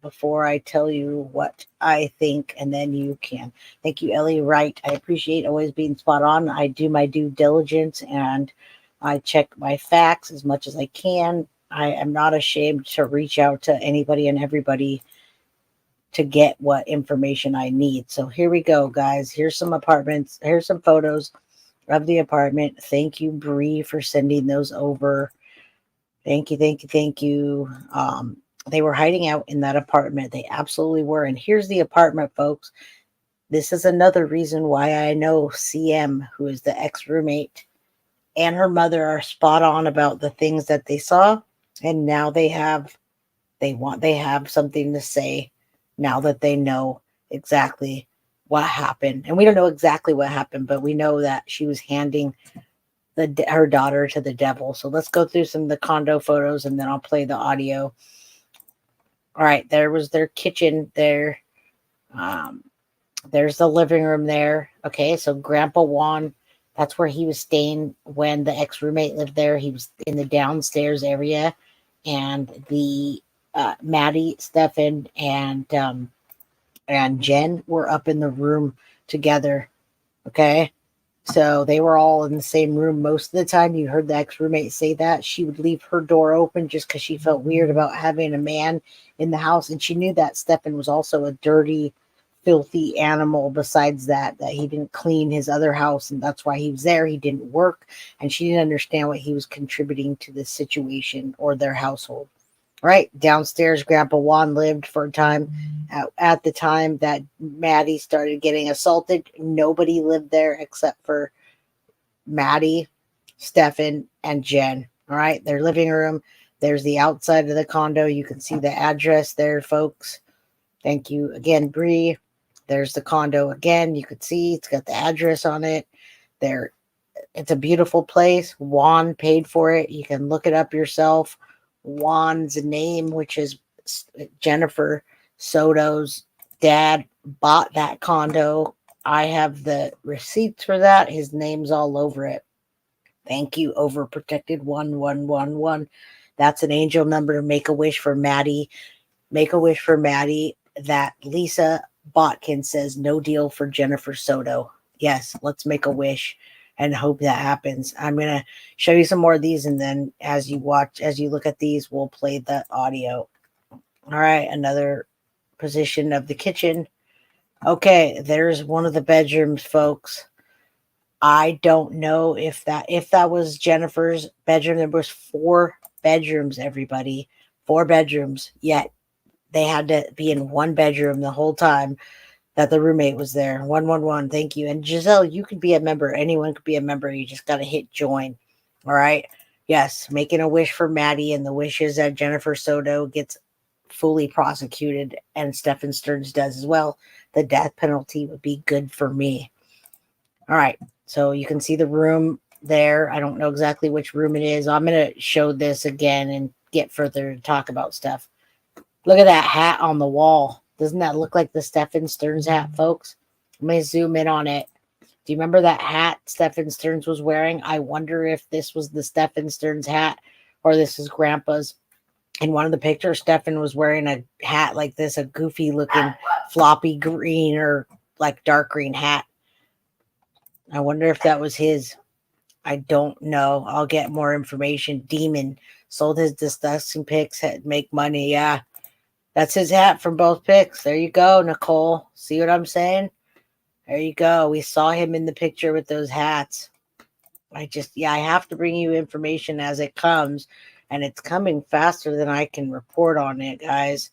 before I tell you what I think, and then you can. Thank you, Ellie Wright. I appreciate always being spot on. I do my due diligence, and I check my facts as much as I can. I am not ashamed to reach out to anybody and everybody to get what information I need. So here we go, guys. Here's some apartments. Here's some photos of the apartment. Thank you, Bree, for sending those over. Thank you, thank you, thank you. They were hiding out in that apartment. They absolutely were. And here's the apartment, folks. This is another reason why I know CM, who is the ex-roommate, and her mother are spot on about the things that they saw. And now they have something to say now that they know exactly what happened. And we don't know exactly what happened, but we know that she was handing her daughter to the devil. So let's go through some of the condo photos and then I'll play the audio. All right, there was their kitchen there. There's the living room there. Okay, so Grandpa Juan, that's where he was staying when the ex-roommate lived there. He was in the downstairs area. And the Maddie, Stephan, and Jen were up in the room together. Okay, so they were all in the same room most of the time. You heard the ex-roommate say that she would leave her door open just because she felt weird about having a man in the house, and she knew that Stephan was also a dirty, filthy animal. Besides that he didn't clean his other house, and that's why he was there. He didn't work, and she didn't understand what he was contributing to this situation or their household. Right downstairs, Grandpa Juan lived for a time. At the time that Maddie started getting assaulted, nobody lived there except for Maddie, Stephan, and Jen. All right, their living room. There's the outside of the condo. You can see the address there, folks. Thank you again, Bree. There's the condo again. You could see it's got the address on it. There, it's a beautiful place. Juan paid for it. You can look it up yourself. Juan's name, which is Jennifer Soto's dad, bought that condo. I have the receipts for that. His name's all over it. Thank you, Overprotected 1111. That's an angel number. Make a wish for Maddie. Make a wish for Maddie. That Lisa Botkin says no deal for Jennifer Soto. Yes, let's make a wish and hope that happens. I'm going to show you some more of these, and then as you look at these, we'll play the audio. All right, another position of the kitchen. Okay, there's one of the bedrooms, folks. I don't know if that was Jennifer's bedroom. There was 4 bedrooms, everybody. 4 bedrooms, yet they had to be in one bedroom the whole time that the roommate was there. 111, thank you. And Giselle, you could be a member. Anyone could be a member. You just got to hit join. All right. Yes, making a wish for Maddie, and the wish is that Jennifer Soto gets fully prosecuted, and Stephan Sterns does as well. The death penalty would be good for me. All right. So you can see the room there. I don't know exactly which room it is. I'm going to show this again and get further to talk about stuff. Look at that hat on the wall. Doesn't that look like the Stephan Sterns hat, folks? Let me zoom in on it. Do you remember that hat Stephan Sterns was wearing? I wonder if this was the Stephan Sterns hat or this is Grandpa's. In one of the pictures, Stephan was wearing a hat like this, a goofy looking floppy green or like dark green hat. I wonder if that was his. I don't know. I'll get more information. Demon sold his disgusting pics, make money. Yeah, that's his hat from both pics. There you go, Nicole. See what I'm saying? There you go. We saw him in the picture with those hats. I have to bring you information as it comes, and it's coming faster than I can report on it, guys,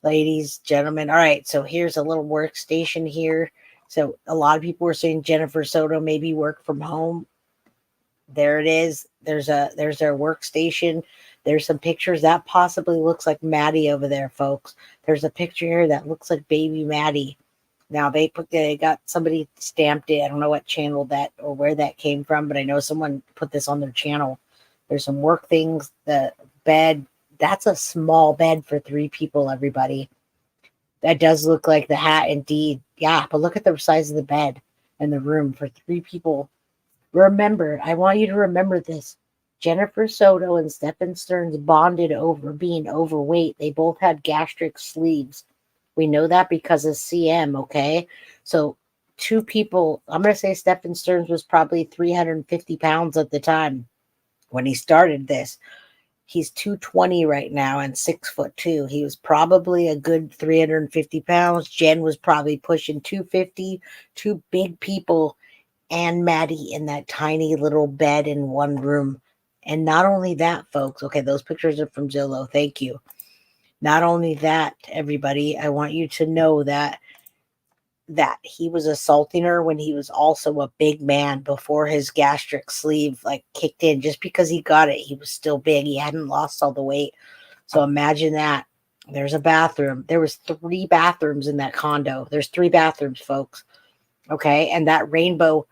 ladies, gentlemen. All right, so here's a little workstation here. So a lot of people were saying Jennifer Soto maybe work from home. There it is. There's their workstation. There's some pictures that possibly looks like Maddie over there, folks. There's a picture here that looks like baby Maddie. Now they got somebody stamped it. I don't know what channel that or where that came from, but I know someone put this on their channel. There's some work things. The bed, that's a small bed for 3 people, everybody. That does look like the hat indeed. Yeah, but look at the size of the bed and the room for 3 people. Remember, I want you to remember this. Jennifer Soto and Stephan Sterns bonded over being overweight. They both had gastric sleeves. We know that because of CM, okay? So 2 people, I'm going to say Stephan Sterns was probably 350 pounds at the time when he started this. He's 220 right now and 6'2". He was probably a good 350 pounds. Jen was probably pushing 250. 2 big people and Maddie in that tiny little bed in one room. And not only that, folks. Okay, those pictures are from Zillow. Thank you. Not only that, everybody, I want you to know that he was assaulting her when he was also a big man before his gastric sleeve like kicked in. Just because he got it, he was still big. He hadn't lost all the weight. So imagine that. There's a bathroom. There was 3 bathrooms in that condo. There's 3 bathrooms, folks. Okay, and that rainbow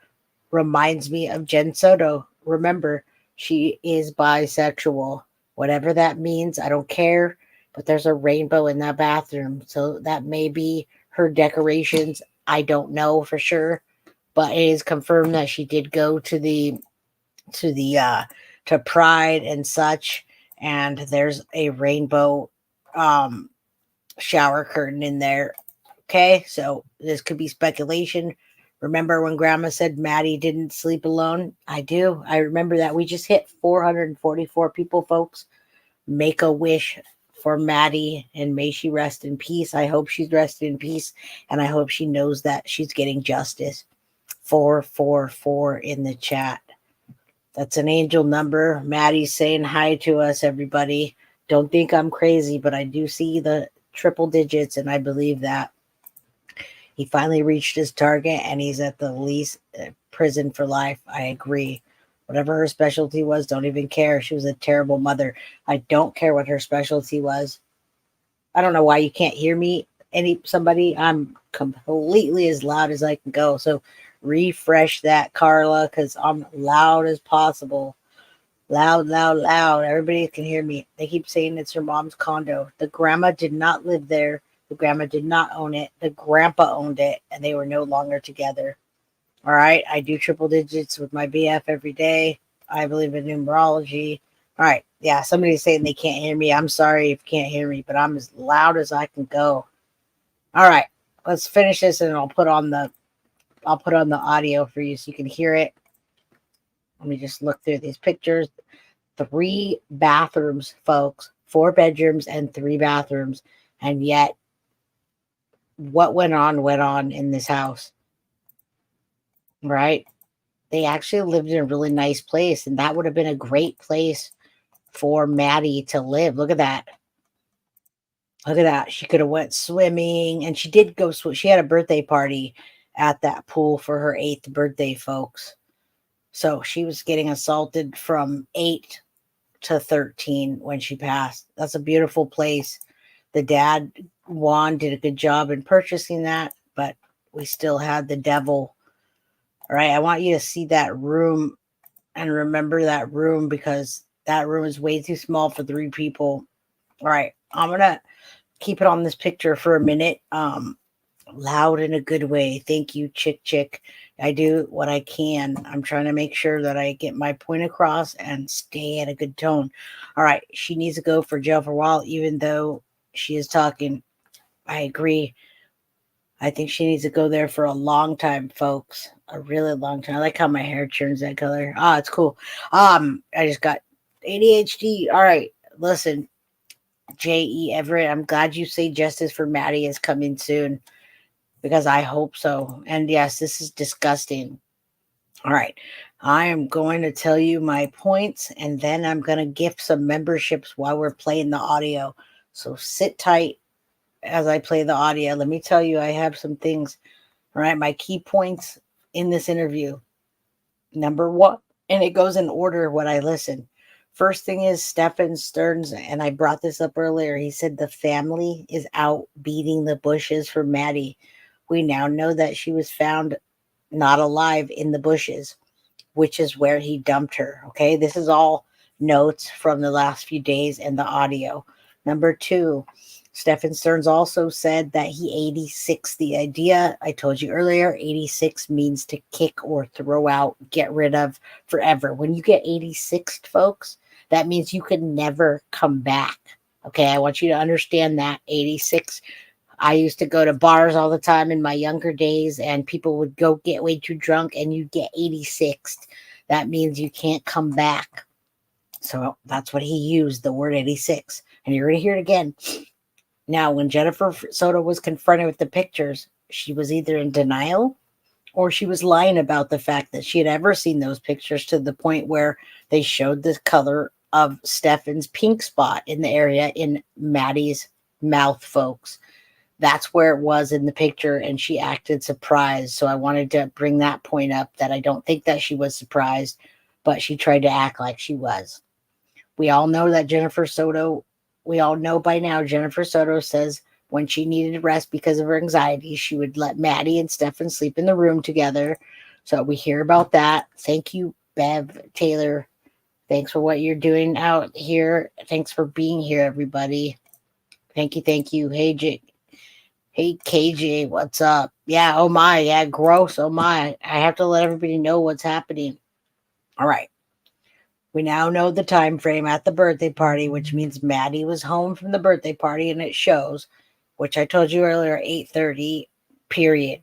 reminds me of Jen Soto. Remember, she is bisexual. Whatever that means, I don't care. But there's a rainbow in that bathroom. So that may be her decorations. I don't know for sure. But it is confirmed that she did go to Pride and such. And there's a rainbow shower curtain in there. Okay, so this could be speculation. Remember when Grandma said Maddie didn't sleep alone? I do. I remember that. We just hit 444 people, folks. Make a wish for Maddie, and may she rest in peace. I hope she's rested in peace, and I hope she knows that she's getting justice. 444 in the chat. That's an angel number. Maddie's saying hi to us, everybody. Don't think I'm crazy, but I do see the triple digits, and I believe that. He finally reached his target, and he's at the least prison for life. I agree. Whatever her specialty was, don't even care. She was a terrible mother. I don't care what her specialty was. I don't know why you can't hear me. Somebody, I'm completely as loud as I can go. So refresh that, Carla, because I'm loud as possible. Loud, loud, loud. Everybody can hear me. They keep saying it's her mom's condo. The grandma did not live there. The grandma did not own it. The grandpa owned it, and they were no longer together. All right. I do triple digits with my BF every day. I believe in numerology. All right. Yeah. Somebody's saying they can't hear me. I'm sorry if you can't hear me, but I'm as loud as I can go. All right. Let's finish this, and I'll put on the audio for you so you can hear it. Let me just look through these pictures. 3 bathrooms, folks. 4 bedrooms and 3 bathrooms. And yet, what went on in this house. Right? They actually lived in a really nice place, and that would have been a great place for Maddie to live. Look at that. Look at that. She could have went swimming, and she did go swim. She had a birthday party at that pool for her 8th birthday, folks. So she was getting assaulted from 8 to 13 when she passed. That's a beautiful place. The dad, Juan, did a good job in purchasing that, but we still had the devil. All right, I want you to see that room and remember that room because that room is way too small for 3 people. All right, I'm going to keep it on this picture for a minute. Loud in a good way. Thank you, Chick. I do what I can. I'm trying to make sure that I get my point across and stay at a good tone. All right, she needs to go for jail for a while, even though she is talking. I agree. I think she needs to go there for a long time, folks. A really long time. I like how my hair turns that color. Ah, it's cool. I just got ADHD. All right, listen, J.E. Everett, I'm glad you say justice for Maddie is coming soon because I hope so. And yes, this is disgusting. All right, I am going to tell you my points and then I'm going to gift some memberships while we're playing the audio. So sit tight as I play the audio. Let me tell you, I have some things. All right, my key points in this interview. Number 1, and it goes in order what I listen. First thing is Stephan Sterns, and I brought this up earlier. He said the family is out beating the bushes for Maddie. We now know that she was found not alive in the bushes, which is where he dumped her. Okay, this is all notes from the last few days and the audio. Number 2, Stephan Sterns also said that he 86'd the idea. I told you earlier, 86 means to kick or throw out, get rid of forever. When you get 86'd, folks, that means you can never come back. Okay, I want you to understand that. 86. I used to go to bars all the time in my younger days, and people would go get way too drunk, and you get 86'd. That means you can't come back. So that's what he used, the word 86. And you're going to hear it again. Now, when Jennifer Soto was confronted with the pictures, she was either in denial or she was lying about the fact that she had ever seen those pictures to the point where they showed the color of Stephan's pink spot in the area in Maddie's mouth, folks. That's where it was in the picture, and she acted surprised. So I wanted to bring that point up, that I don't think that she was surprised, but she tried to act like she was. We all know by now, Jennifer Soto says when she needed rest because of her anxiety, she would let Maddie and Stephan sleep in the room together. So we hear about that. Thank you, Bev Taylor. Thanks for what you're doing out here. Thanks for being here, everybody. Thank you. Hey, KJ, what's up? Yeah, oh my, yeah, gross, oh my. I have to let everybody know what's happening. All right. We now know the time frame at the birthday party, which means Maddie was home from the birthday party, and it shows, which I told you earlier, 8:30, period.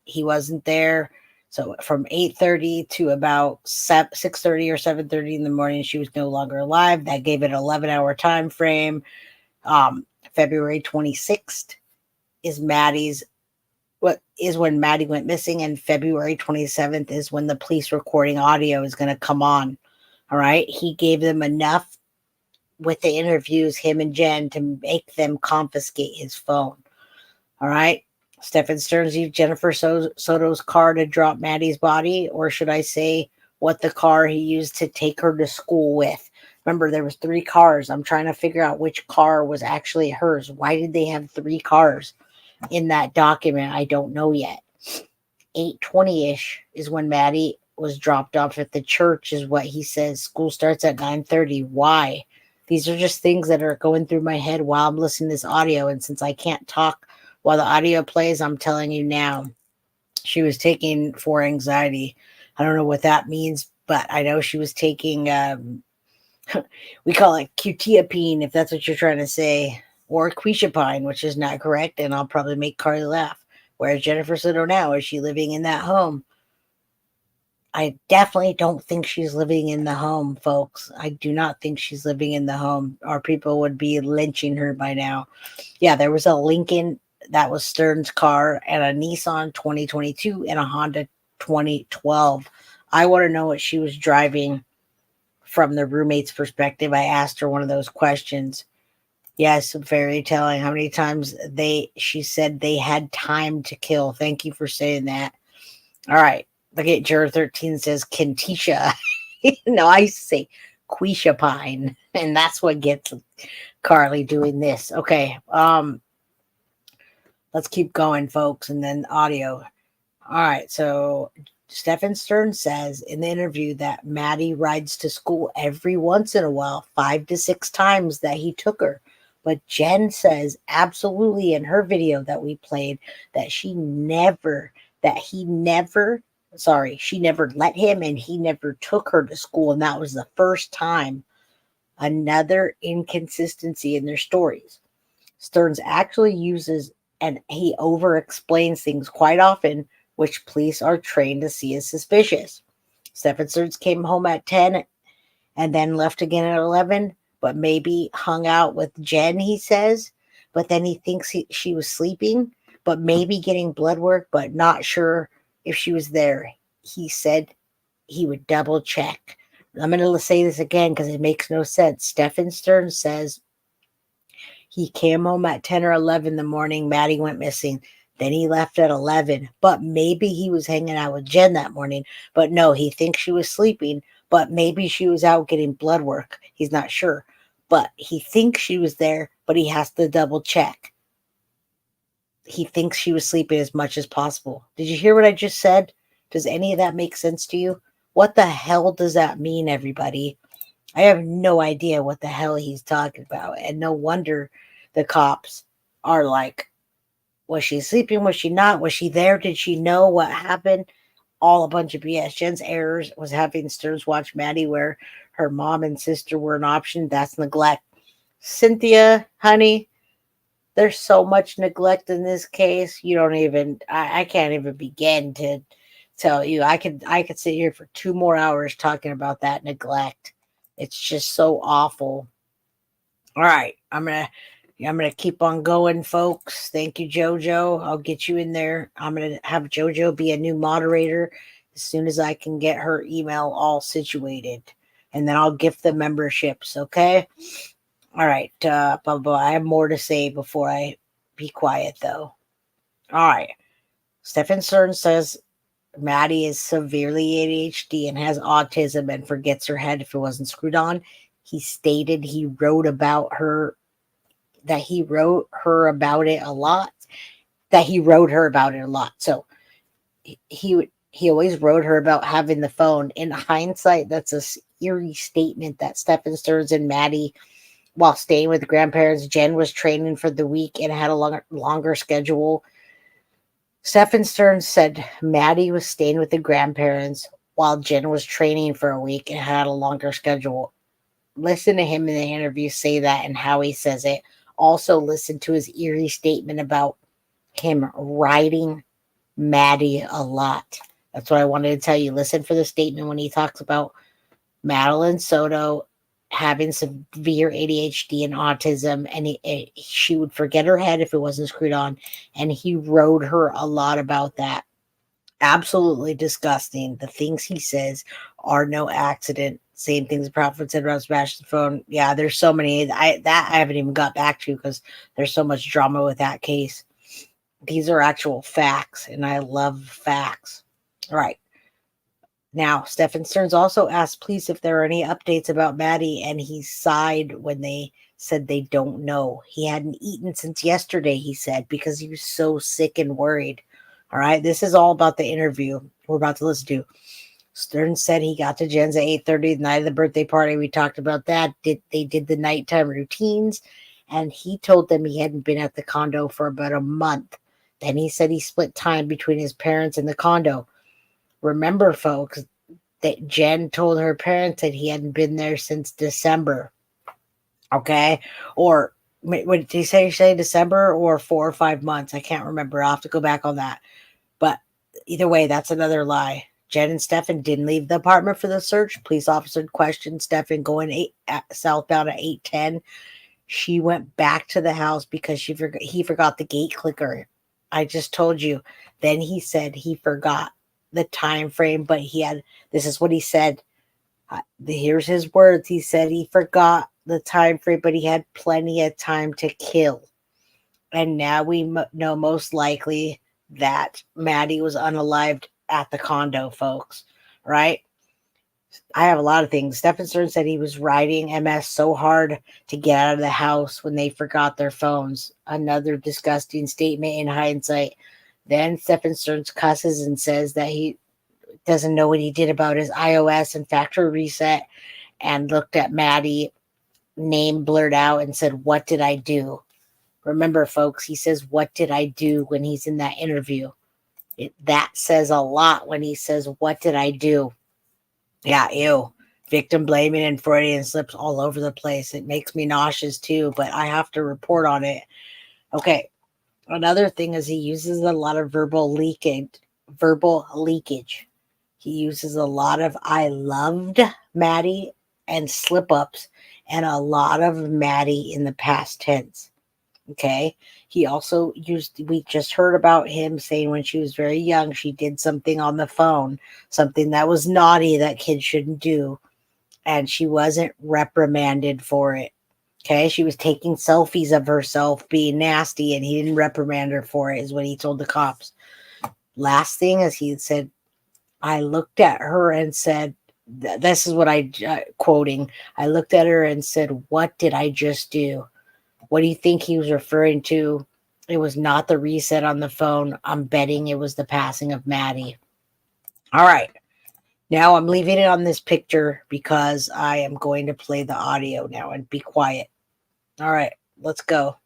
He wasn't there. So from 8:30 to about 6:30 or 7:30 in the morning, she was no longer alive. That gave it an 11-hour time frame. February 26th is when Maddie went missing, and February 27th is when the police recording audio is going to come on. All right. He gave them enough with the interviews, him and Jen, to make them confiscate his phone. All right. Stephan Sterns used Jennifer Soto's car to drop Maddie's body, or should I say what the car he used to take her to school with. Remember, there was 3 cars. I'm trying to figure out which car was actually hers. Why did they have 3 cars in that document? I don't know yet. 8:20-ish is when Maddie was dropped off at the church, is what he says. School starts at 9:30. Why? These are just things that are going through my head while I'm listening to this audio. And since I can't talk while the audio plays, I'm telling you now. She was taking for anxiety. I don't know what that means, but I know she was taking, we call it Qtiapine, if that's what you're trying to say, or Quishapine, which is not correct. And I'll probably make Carly laugh. Where's Jennifer Soto now? Is she living in that home? I definitely don't think she's living in the home, folks. I do not think she's living in the home, or people would be lynching her by now. Yeah, there was a Lincoln that was Stern's car, and a Nissan 2022 and a Honda 2012. I want to know what she was driving from the roommate's perspective. I asked her one of those questions. Yes, very telling. How many times she said they had time to kill. Thank you for saying that. All right. Look at Juror 13 says Kentisha. No, I say Quishapine. And that's what gets Carly doing this. Okay. Let's keep going, folks. And then audio. All right. So Stephan Sterns says in the interview that Maddie rides to school every once in a while, 5 to 6 times that he took her. But Jen says absolutely in her video that we played that she never let him and he never took her to school. And that was the first time. Another inconsistency in their stories. Sterns actually uses and he over explains things quite often, which police are trained to see as suspicious. Stephan Sterns came home at 10 and then left again at 11, but maybe hung out with Jen, he says. But then he thinks she was sleeping, but maybe getting blood work, but not sure if she was there. He said he would double check. I'm going to say this again because it makes no sense. Stephan Sterns says he came home at 10 or 11 in the morning. Maddie went missing. Then he left at 11. But maybe he was hanging out with Jen that morning. But no, he thinks she was sleeping. But maybe she was out getting blood work. He's not sure. But he thinks she was there, but he has to double check. He thinks she was sleeping as much as possible. Did you hear what I just said? Does any of that make sense to you? What the hell does that mean, everybody? I have no idea what the hell he's talking about. And no wonder the cops are like, was she sleeping? Was she not? Was she there? Did she know what happened? All a bunch of BS. Jen's errors was having Sterns watch Maddie where her mom and sister were an option. That's neglect. Cynthia, honey, there's so much neglect in this case. You don't even, I can't even begin to tell you. I could sit here for 2 more hours talking about that neglect. It's just so awful. All right, I'm gonna keep on going, folks. Thank you, JoJo. I'll get you in there. I'm gonna have JoJo be a new moderator as soon as I can get her email all situated, and then I'll gift the memberships. Okay. All right. Blah, blah. I have more to say before I be quiet, though. All right. Stephan Sterns says Maddie is severely ADHD and has autism and forgets her head if it wasn't screwed on. He stated he wrote her about it a lot. So he always wrote her about having the phone. In hindsight, that's a eerie statement that Stephan Sterns and Maddie, while staying with the grandparents, Jen was training for the week and had a longer schedule. Stephan Sterns said Maddie was staying with the grandparents while Jen was training for a week and had a longer schedule. Listen to him in the interview say that and how he says it. Also listen to his eerie statement about him riding Maddie a lot. That's what I wanted to tell you. Listen for the statement when he talks about Madeline Soto having severe ADHD and autism, and she would forget her head if it wasn't screwed on, and he rode her a lot about that. Absolutely disgusting. The things he says are no accident. Same things Prophet said about smashing the phone. Yeah, there's so many. I haven't even got back to because there's so much drama with that case. These are actual facts, and I love facts. All right. Now, Stephan Sterns also asked police if there are any updates about Maddie, and he sighed when they said they don't know. He hadn't eaten since yesterday, he said, because he was so sick and worried. All right, this is all about the interview we're about to listen to. Sterns said he got to Jen's at 8:30 the night of the birthday party. We talked about that. They did the nighttime routines, and he told them he hadn't been at the condo for about a month. Then he said he split time between his parents and the condo. Remember, folks, that Jen told her parents that he hadn't been there since December. Okay? Or, what did he say December or 4 or 5 months? I can't remember. I'll have to go back on that. But either way, that's another lie. Jen and Stephan didn't leave the apartment for the search. Police officer questioned Stephan going southbound at 8:10. She went back to the house because he forgot the gate clicker. I just told you. Then he said he forgot the time frame, but this is what he said. Here's his words. He said he forgot the time frame, but he had plenty of time to kill. And now we know most likely that Maddie was unalived at the condo, folks. Right? I have a lot of things. Stephan Sterns said he was riding MS so hard to get out of the house when they forgot their phones. Another disgusting statement in hindsight. Then Stephan Sterns cusses and says that doesn't know what he did about his iOS and factory reset, and looked at Maddie, name blurred out, and said, "What did I do?" Remember, folks, he says, "What did I do?" when he's in that interview. That says a lot when he says, "What did I do?" Yeah, ew. Victim blaming and Freudian slips all over the place. It makes me nauseous too, but I have to report on it. Okay. Another thing is he uses a lot of verbal leakage. He uses a lot of "I loved Maddie" and slip ups, and a lot of Maddie in the past tense. Okay. He also we just heard about him saying when she was very young, she did something on the phone, something that was naughty that kids shouldn't do. And she wasn't reprimanded for it. Okay. She was taking selfies of herself being nasty, and he didn't reprimand her for it, is what he told the cops. Last thing is he said, "I looked at her and said," this is what quoting, "I looked at her and said, 'What did I just do?'" What do you think he was referring to? It was not the reset on the phone. I'm betting it was the passing of Maddie. All right. Now I'm leaving it on this picture because I am going to play the audio now, and be quiet. All right. Let's go.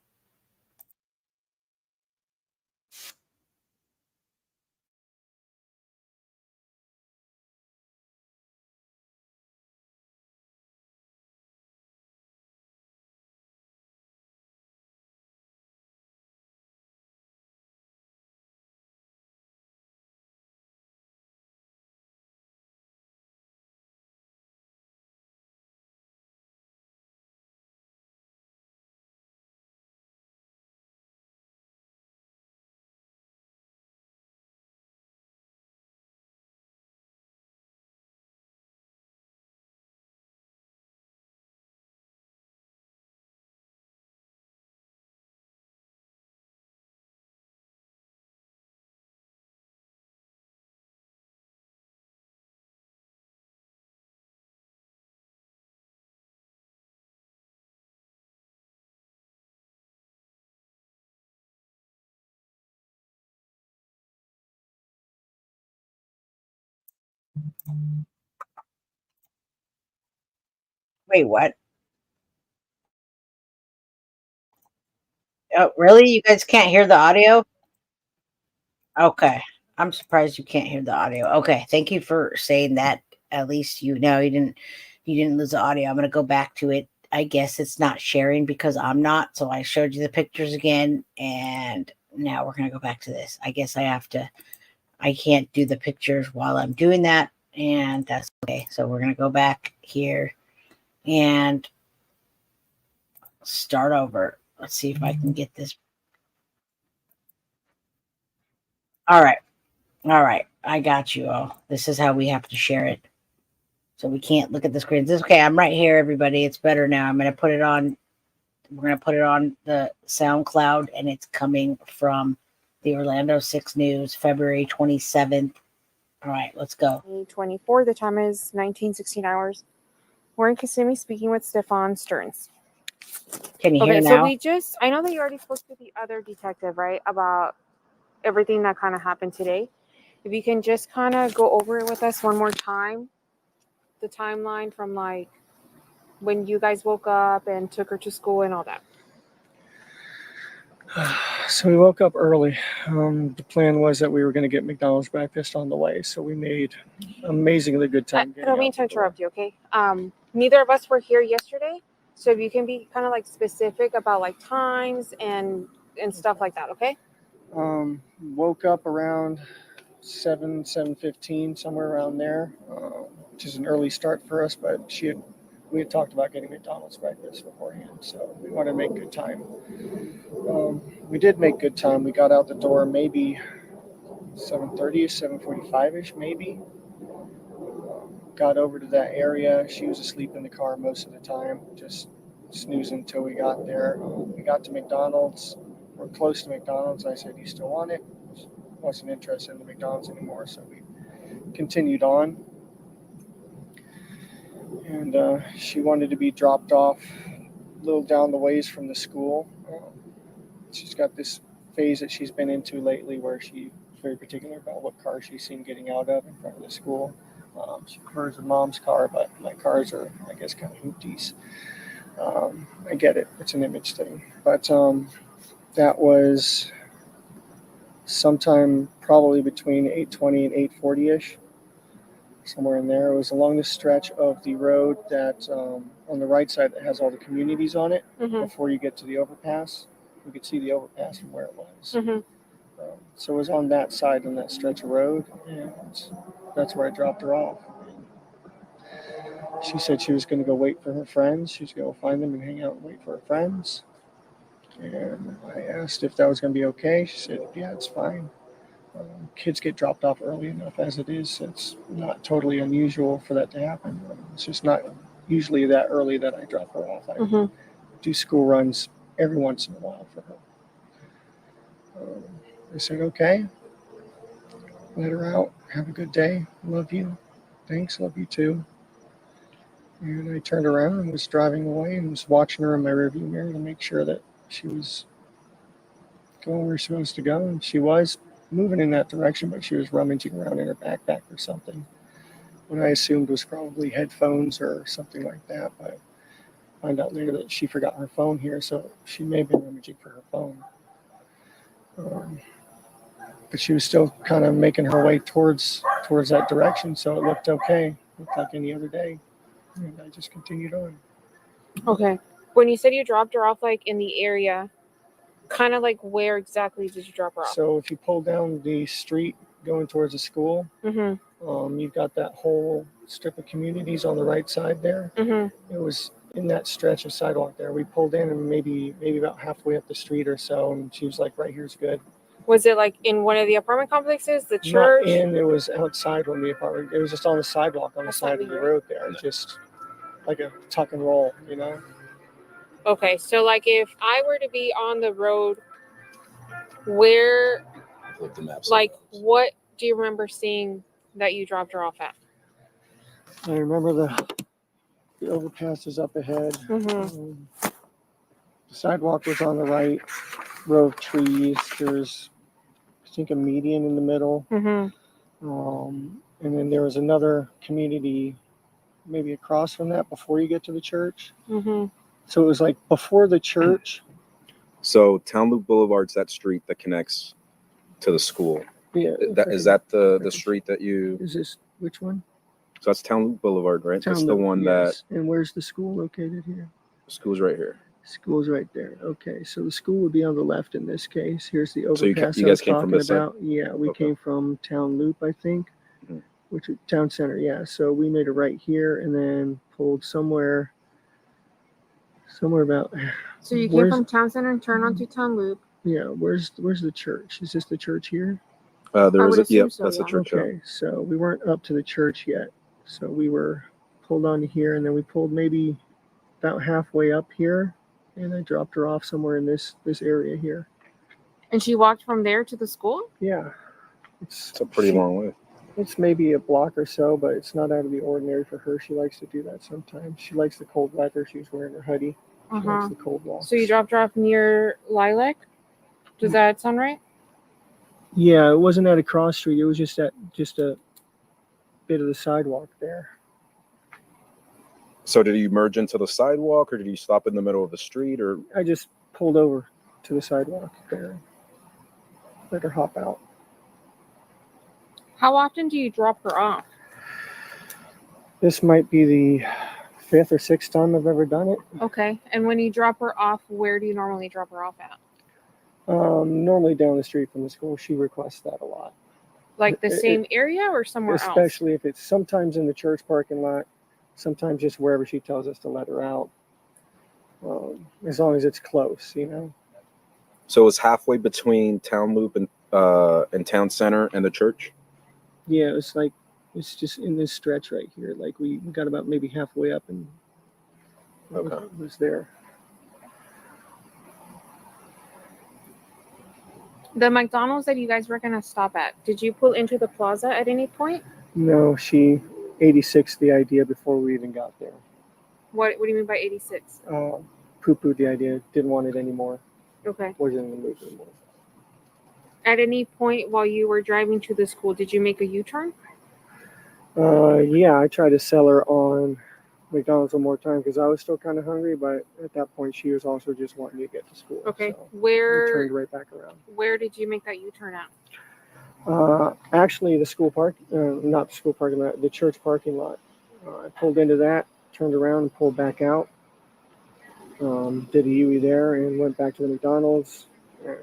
Wait, what? Oh, really? You guys can't hear the audio? Okay. I'm surprised you can't hear the audio. Okay. Thank you for saying that. At least you didn't lose the audio. I'm gonna go back to it. I guess it's not sharing because I'm not. So I showed you the pictures again, and now we're gonna go back to this. I guess I can't do the pictures while I'm doing that, and that's okay. So we're gonna go back here and start over. Let's see if I can get this. All right. All right. I got you all. This is how we have to share it. So we can't look at the screens. It's okay. I'm right here, everybody. It's better now. I'm going to put it on. We're going to put it on the SoundCloud, and it's coming from the Orlando 6 News, February 27th. All right, let's go. 24. The time is 19:16 hours. We're in Kissimmee speaking with Stephan Sterns. Can you hear Okay, now? so I know that you already spoke to the other detective, right, about everything that kind of happened today. If you can just kind of go over it with us one more time, the timeline from like when you guys woke up and took her to school and all that. So we woke up early. The plan was that we were going to get McDonald's breakfast on the way, so we made amazingly good time. I don't mean to interrupt you, okay? Neither of us were here yesterday, so if you can be kind of like specific about like times and stuff like that, okay? Woke up around 7:15, somewhere around there, which is an early start for us, but we had talked about getting McDonald's breakfast beforehand, so we wanted to make good time. We did make good time. We got out the door maybe 7:30ish, 7:45ish, maybe. Got over to that area. She was asleep in the car most of the time, just snoozing until we got there. We got to McDonald's. We're close to McDonald's. I said, "You still want it?" Wasn't interested in the McDonald's anymore, so we continued on. And she wanted to be dropped off a little down the ways from the school. She's got this phase that she's been into lately where she very particular about what car she's seen getting out of in front of the school. She prefers her mom's car, but my cars are, I guess, kind of hoopties. I get it. It's an image thing. But that was sometime probably between 8:20 and 8:40-ish, somewhere in there. It was along the stretch of the road that on the right side that has all the communities on it. Before you get to the overpass. You could see the overpass from where it was. So it was on that side, on that stretch of road, and that's where I dropped her off. She said she was going to go wait for her friends. She was going to go find them and hang out and wait for her friends. And I asked if that was going to be okay. She said, yeah, it's fine. Kids get dropped off early enough as it is. It's not totally unusual for that to happen. It's just not usually that early that I drop her off. I do school runs every once in a while for her. I said, okay. Let her out. Have a good day. Love you. Thanks. Love you too. And I turned around and was driving away and was watching her in my rearview mirror to make sure that she was going where she was supposed to go. And she was moving in that direction, but she was rummaging around in her backpack or something. What I assumed was probably headphones or something like that. But I found out later that she forgot her phone here, so she may have been rummaging for her phone. But she was still kind of making her way towards that direction, so it looked okay. It looked like any other day. And I just continued on. Okay. When you said you dropped her off, like in the area, kind of like where exactly did you drop her off? So if you pull down the street going towards the school, you've got that whole strip of communities on the right side there. It was in that stretch of sidewalk there. We pulled in and maybe about halfway up the street or so, and she was like, right here's good. Was it like in one of the apartment complexes, the church? Not in, it was outside one of the apartment. It was just on the sidewalk on the side of the road there. Just like a tuck and roll, you know? Okay, so like if I were to be on the road, where, like, what do you remember seeing that you dropped her off at? I remember the overpass is up ahead. The sidewalk was on the right, row of trees. There's, I think, a median in the middle. And then there was another community maybe across from that before you get to the church. So it was like before the church. So Town Loop Boulevard's that street that connects to the school. Yeah. Is that the street that you... Is this, which one? So that's Town Loop Boulevard, right? Town That's the Loop, one yes. that... And where's the school located here? The school's right here. School's right there. Okay, so the school would be on the left in this case. Here's the overpass. So you guys came from this about. Yeah, we came from Town Loop, I think, which is Town Center. Yeah, so we made a right here and then pulled somewhere about. So you came from Town Center and turned onto Town Loop. Yeah, where's the church? Is this the church here? There is so, that's the church. Okay, so we weren't up to the church yet. So we were pulled onto here, and then we pulled maybe about halfway up here, and I dropped her off somewhere in this area here. And she walked from there to the school? Yeah. It's a pretty long way. It's maybe a block or so, but it's not out of the ordinary for her. She likes to do that sometimes. She likes the cold weather. She was wearing her hoodie. She likes the cold walks. So you dropped her off near Lilac? Does that sound right? Yeah, it wasn't at a cross street. It was just a bit of the sidewalk there. So did you merge into the sidewalk, or did you stop in the middle of the street, or? I just pulled over to the sidewalk there. Let her hop out. How often do you drop her off? This might be the 5th or 6th time I've ever done it. Okay. And when you drop her off, where do you normally drop her off at? Normally down the street from the school. She requests that a lot. Like the same area or somewhere else? Especially if it's sometimes in the church parking lot, sometimes just wherever she tells us to let her out. As long as it's close, you know. So it's halfway between Town Loop and Town Center and the church? Yeah, it's just in this stretch right here. Like we got about maybe halfway up and it was there. The McDonald's that you guys were going to stop at, did you pull into the plaza at any point? No, she 86 the idea before we even got there. What do you mean by 86? Poo-pooed the idea. Didn't want it anymore. Okay. Wasn't in the mood anymore. At any point while you were driving to the school, did you make a U-turn? Yeah, I tried to sell her on McDonald's one more time because I was still kind of hungry, but at that point she was also just wanting to get to school. Okay. So we Where turned right back around. where did you make that U-turn at? Actually, the school not the school parking lot, the church parking lot. I pulled into that, turned around, and pulled back out. Did a UE there and went back to the McDonald's. And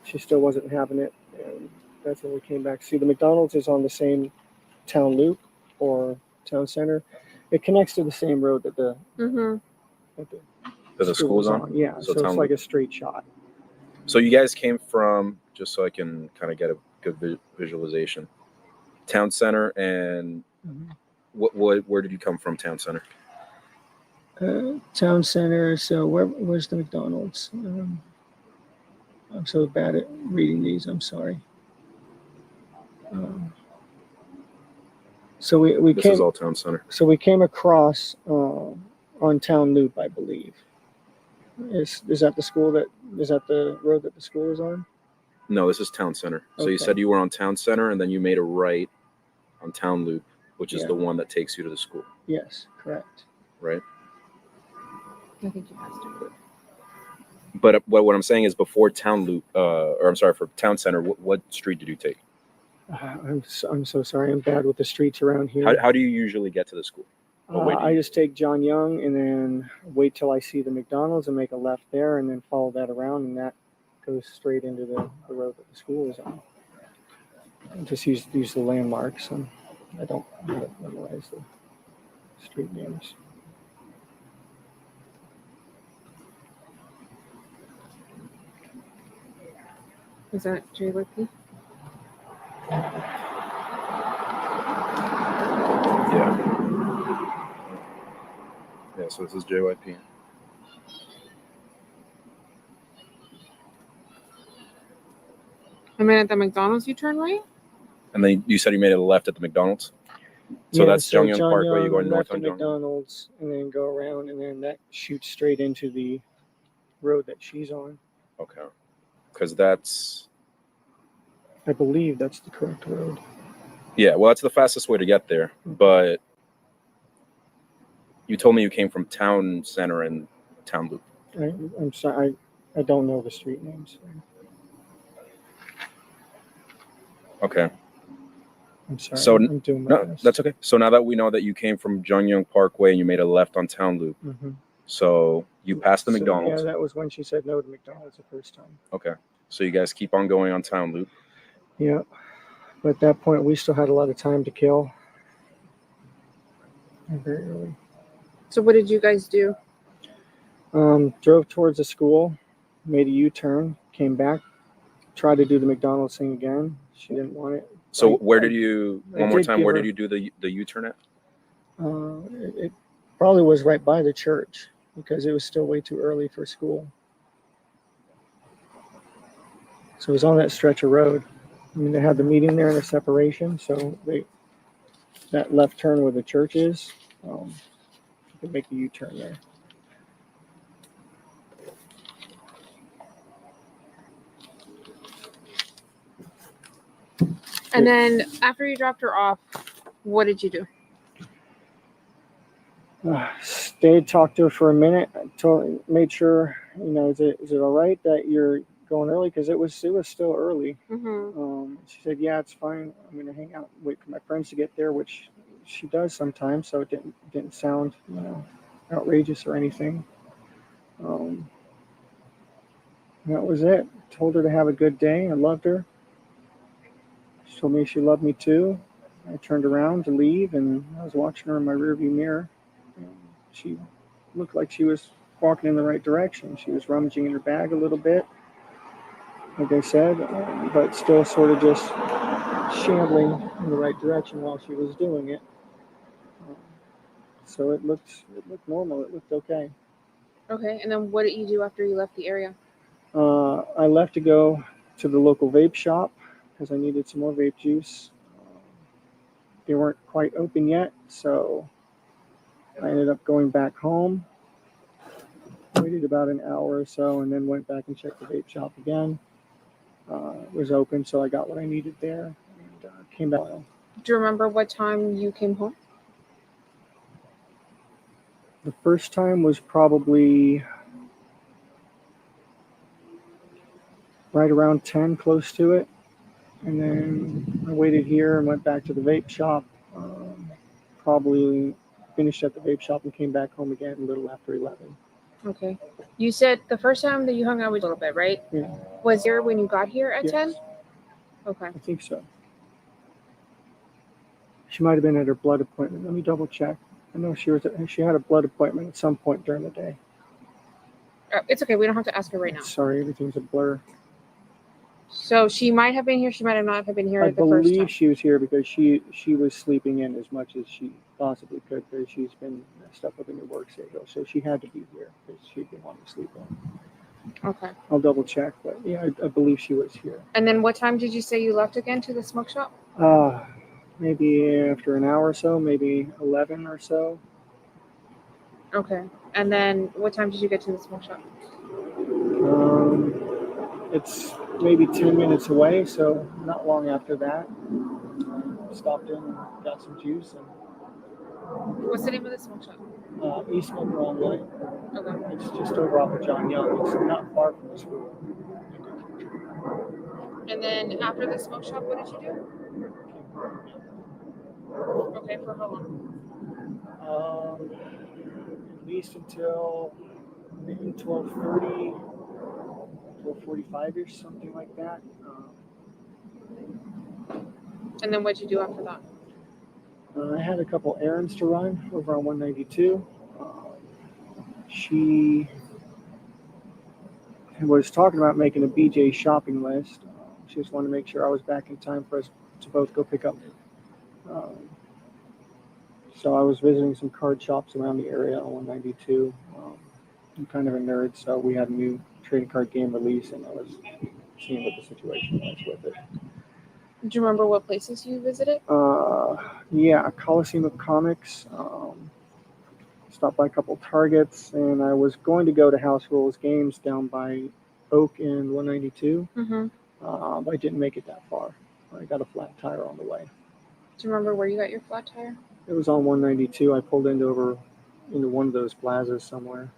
she still wasn't having it, and that's when we came back. See, the McDonald's is on the same town loop or town center. It connects to the same road that the That the school's on? Yeah, so it's town like loop. a straight shot. So you guys came from, just so I can kind of get a good visualization, town center, and where did you come from? Town center. Town center. So where's the McDonald's? I'm so bad at reading these. I'm sorry. So we This came. is all town center. So we came across on town loop, I believe. Is that the school is that the road that the school is on? No, this is town center. So you Okay. said you were on town center, and then you made a right on town loop, which is Yeah. the one that takes you to the school, Yes, correct. right? I think you passed it. But what I'm saying is before town loop, or I'm sorry, for town center, what street did you take? I'm so sorry. I'm bad with the streets around here. How do you usually get to the school? What way do I you- just take John Young and then wait till I see the McDonald's and make a left there and then follow that around, and that goes straight into the road that the school is on. I just use the landmarks, and I don't memorize the street names. Is that JYP? Yeah. Yeah, so this is JYP. And then at the McDonald's you turn right? And then you said you made a left at the McDonald's? So that's so Jungyoung Parkway, you're going north left on at Jungyoung? McDonald's and then go around, and then that shoots straight into the road that she's on. Okay. Because that's... I believe that's the correct road. Yeah, well, that's the fastest way to get there. But you told me you came from town center and town loop. I'm sorry, I don't know the street names. Okay. I'm sorry. So I'm doing my no, best. that's okay. So now that we know that you came from Jungyoung Parkway and you made a left on town loop, Mhm. so you passed the So, McDonald's. yeah, that was when she said no to McDonald's the first time. Okay. So you guys keep on going on town loop. Yeah. But at that point, we still had a lot of time to kill. Very early. So what did you guys do? Drove towards the school, made a U-turn, came back, tried to do the McDonald's thing again. She didn't want it. So I- where did you, I one more did time, give where her- did you do the U-turn at? It probably was right by the church because it was still way too early for school. So it was on that stretch of road. I mean, they had the meeting there and the separation, so that left turn where the church is, you could make a U-turn there. And then after you dropped her off, what did you do? Stayed, talked to her for a minute, made sure, is it all right that you're going early? Because it was still early. Mm-hmm. She said, yeah, it's fine. I'm going to hang out, wait for my friends to get there, which she does sometimes. So it didn't sound, outrageous or anything. That was it. Told her to have a good day. I loved her. She told me she loved me too. I turned around to leave, and I was watching her in my rearview mirror. She looked like she was walking in the right direction. She was rummaging in her bag a little bit, like I said, but still sort of just shambling in the right direction while she was doing it. So it looked normal. It looked okay. Okay, and then what did you do after you left the area? I left to go to the local vape shop because I needed some more vape juice. They weren't quite open yet, so I ended up going back home. Waited about an hour or so and then went back and checked the vape shop again. was open, so I got what I needed there and came back. Do you remember what time you came home? The first time was probably right around 10, close to it. And then I waited here and went back to the vape shop. Probably finished at the vape shop and came back home again a little after 11. Okay. You said the first time that you hung out was a little bit, right? Yeah. Was here when you got here at Yes. 10? Okay. I think so. She might have been at her blood appointment. Let me double check. I know she had a blood appointment at some point during the day. It's okay. We don't have to ask her right now. Sorry, everything's a blur. So she might have been here. She might have not have been here I the first time. believe she was here because she was sleeping in as much as she possibly could because she's been messed up with a new work schedule. So she had to be here because she'd been wanting to sleep in. Okay. I'll double check, but yeah, I believe she was here. And then what time did you say you left again to the smoke shop? Maybe after an hour or so, maybe 11 or so. Okay. And then what time did you get to the smoke shop? It's maybe 10 minutes away, so not long after that. Stopped in and got some juice. And What's the name of the smoke shop? East Smoker Online. Okay. It's just over off of John Young. It's not far from the school. And then after the smoke shop, what did you do? Okay, for how long? At least until maybe 12:30, 12:45-ish, something like that. And then what'd you do after that? I had a couple errands to run over on 192. She was talking about making a BJ shopping list. She just wanted to make sure I was back in time for us to both go pick up. So I was visiting some card shops around the area on 192. I'm kind of a nerd, so we had a new trading card game release, and I was seeing what the situation was with it. Do you remember what places you visited? Yeah, Coliseum of Comics. Stopped by a couple Targets, and I was going to go to House Rules Games down by Oak and 192. Mm-hmm. But I didn't make it that far. I got a flat tire on the way. Do you remember where you got your flat tire? It was on 192. I pulled into one of those plazas somewhere.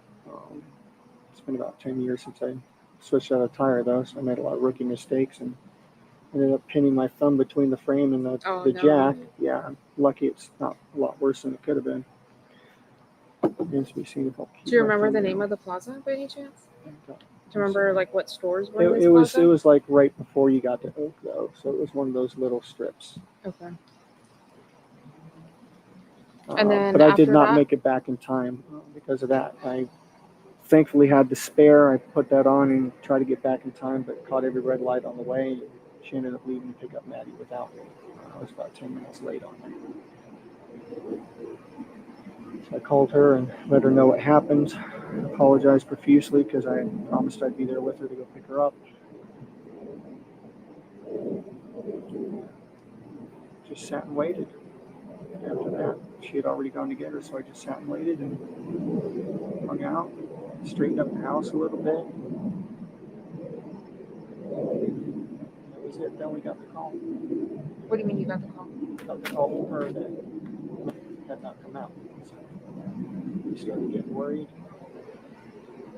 It's been about 10 years since I switched out a tire, though, so I made a lot of rookie mistakes and ended up pinning my thumb between the frame and the jack. Yeah, I'm lucky it's not a lot worse than it could have been. Remains to be seen if I'll keep Do you my remember thumb the down. name of the plaza by any chance? Do you remember like what stores were in this It was plaza? like right before you got to Oak, though, so it was one of those little strips. Okay. And then but I did after not that? make it back in time because of that. I thankfully had the spare. I put that on and tried to get back in time, but caught every red light on the way. She ended up leaving to pick up Maddie without me. I was about 10 minutes late on that. So I called her and let her know what happened. I apologized profusely because I had promised I'd be there with her to go pick her up. Just sat and waited. After that, she had already gone to get her, so I just sat and waited and hung out, straightened up the house a little bit. That was it. Then we got the call. What do you mean you got the call? Got the call from her that had not come out. So we started getting worried.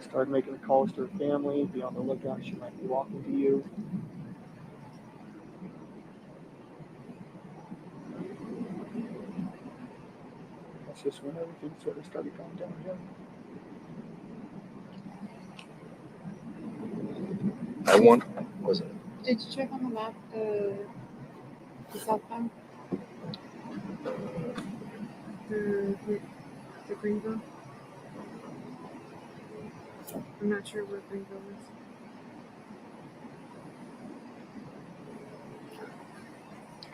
Started making the calls to her family. Be on the lookout. She might be walking to you. That's just when everything sort of started going downhill. I won. Was it? Did you check on the map the southbound? The Greenville? I'm not sure where Greenville is.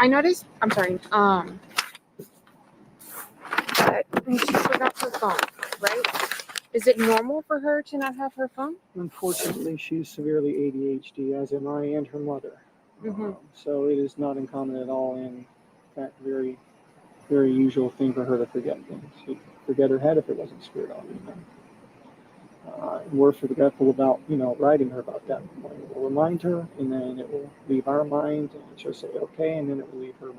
I noticed, I'm sorry, that she forgot her phone, right? Is it normal for her to not have her phone? Unfortunately, she's severely ADHD, as am I and her mother. Mm-hmm. So it is not uncommon at all, and in fact, very, very usual thing for her to forget things. She'd forget her head if it wasn't screwed on. we're forgetful about, writing her about that point. We'll remind her, and then it will leave our mind, and she'll say okay, and then it will leave her mind.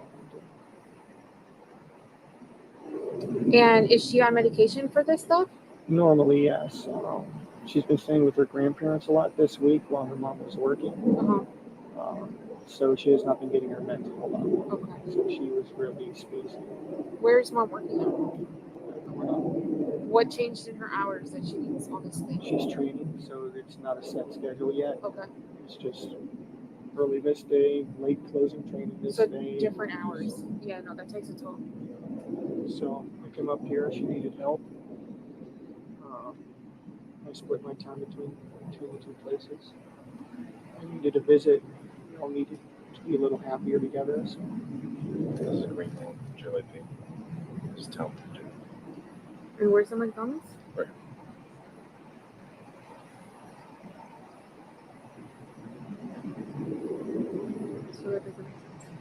And is she on medication for this stuff? Normally, yes. She's been staying with her grandparents a lot this week while her mom was working. So she has not been getting her meds a whole lot. Okay. So she was really spacey. Where's mom working at? What changed in her hours that she needs all this thing? She's training, so it's not a set schedule yet. Okay. It's just early this day, late closing training this So day. different hours. Yeah, no, that takes a toll. So I came up here. She needed help. I split my time between the two places. I needed a visit. We all needed to be a little happier together. So. This is a great thing. JLP. Just tell them to do. And where's the McDonald's? Right. So that doesn't make sense.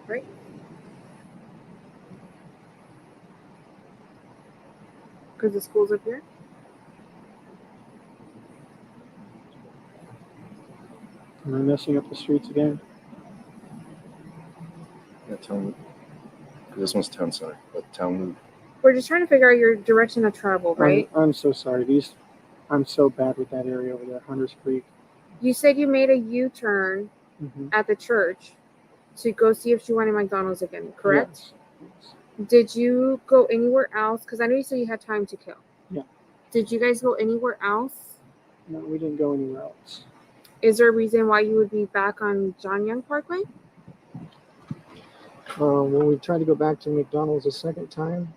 Right? Because the school's up here? Am I messing up the streets again? Yeah, town loop. This one's town center, but town loop. We're just trying to figure out your direction of travel, right? I'm so sorry. I'm so bad with that area over there, Hunters Creek. You said you made a U-turn at the church to go see if she wanted McDonald's again, correct? Yes. Did you go anywhere else? Because I know you said you had time to kill. Yeah. Did you guys go anywhere else? No, we didn't go anywhere else. Is there a reason why you would be back on John Young Parkway? When we tried to go back to McDonald's a second time,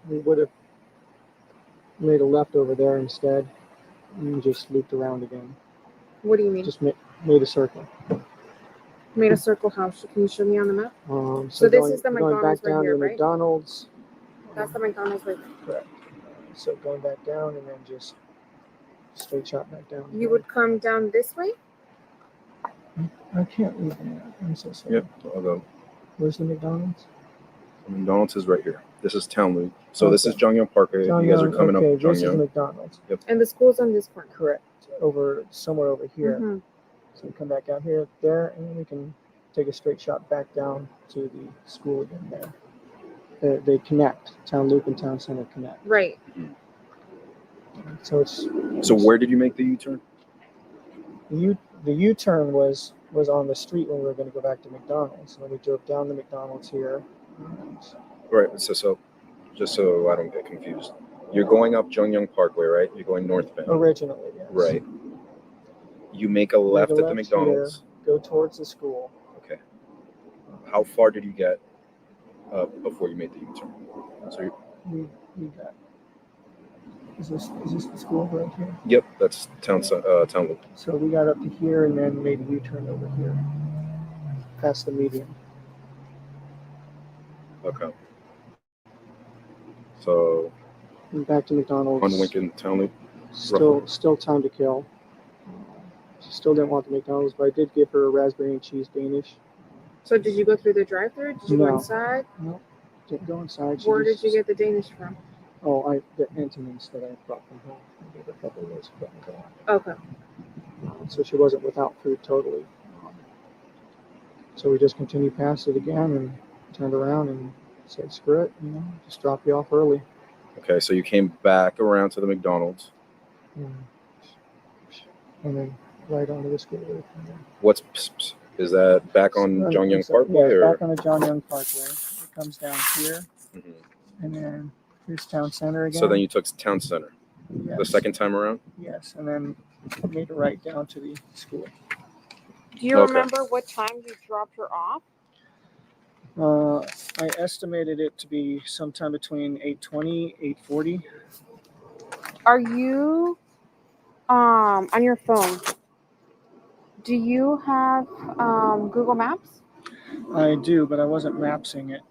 we would have made a left over there instead and just looped around again. What do you mean? Just made a circle. Made a circle house. Can you show me on the map? So this going, is the going McDonald's back down right here, to right? McDonald's. That's the McDonald's right there. Correct. So going back down and then just straight shot back down. You would come down this way? I can't read that. I'm so sorry. Yep, I'll go. Where's the McDonald's? McDonald's is right here. This is town loop. So this is John Young Parkway. John You guys Young, are coming okay, up John this Young. is McDonald's. Yep. And the school's on this corner. Correct. Somewhere over here. So we come back out here, there, and then we can take a straight shot back down to the school again there. They connect. Town Loop and Town Center connect. Right. So it's. So where did you make the U-turn? The U-turn was on the street when we were going to go back to McDonald's. So then we drove down to McDonald's here. Right. So just so I don't get confused, you're going up John Young Parkway, right? You're going northbound. Originally, yes. Right. You make a left at the McDonald's. Here, go towards the school. Okay. How far did you get before you made the U-turn? So we got. Is this the school right here? Yep, that's town loop. So we got up to here and then made a U-turn over here, past the median. Okay. So. And back to McDonald's. On Lincoln Town Loop. Still time to kill. She still didn't want the McDonald's, but I did give her a raspberry and cheese Danish. So did you go through the drive-thru? Did you go inside? No, didn't go inside. Where did you get the Danish from? Oh, the Antonins that I brought from home. I gave her a couple of those. Okay. So she wasn't without food totally. So we just continued past it again and turned around and said, screw it, just drop you off early. Okay, so you came back around to the McDonald's. And then right onto the school. Is that back on John Young Parkway? Yeah, or? back on the John Young Parkway. It comes down here. And then here's Town Center again. So then you took Town Center. Yes. The second time around? Yes, and then made it right down to the school. Do you remember what time you dropped her off? I estimated it to be sometime between 8:20, 8:40. Are you on your phone? Do you have Google Maps? I do, but I wasn't mapsing it.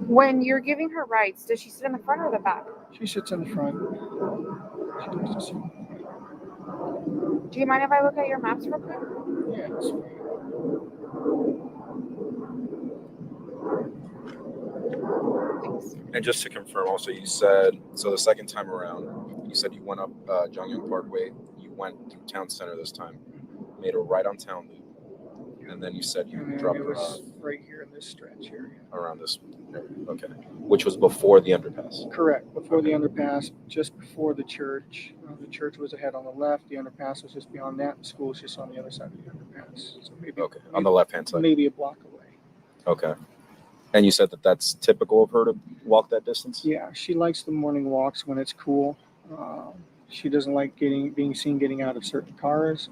When you're giving her rides, does she sit in the front or the back? She sits in the front. Do you mind if I look at your maps real quick? Yeah, that's fine. And just to confirm, also, you said, so the second time around, you said you went up John Young Parkway, you went through Town Center this time, made a right on Town Loop, and then you said you dropped it her off was right here in this stretch here. around this area. Okay. Which was before the underpass. Correct. Before the underpass, just before the church. The church was ahead on the left. The underpass was just beyond that. The school was just on the other side of the underpass. So maybe On the left-hand side. maybe a block away. Okay. And you said that that's typical of her to walk that distance? Yeah, she likes the morning walks when it's cool. She doesn't like being seen getting out of certain cars.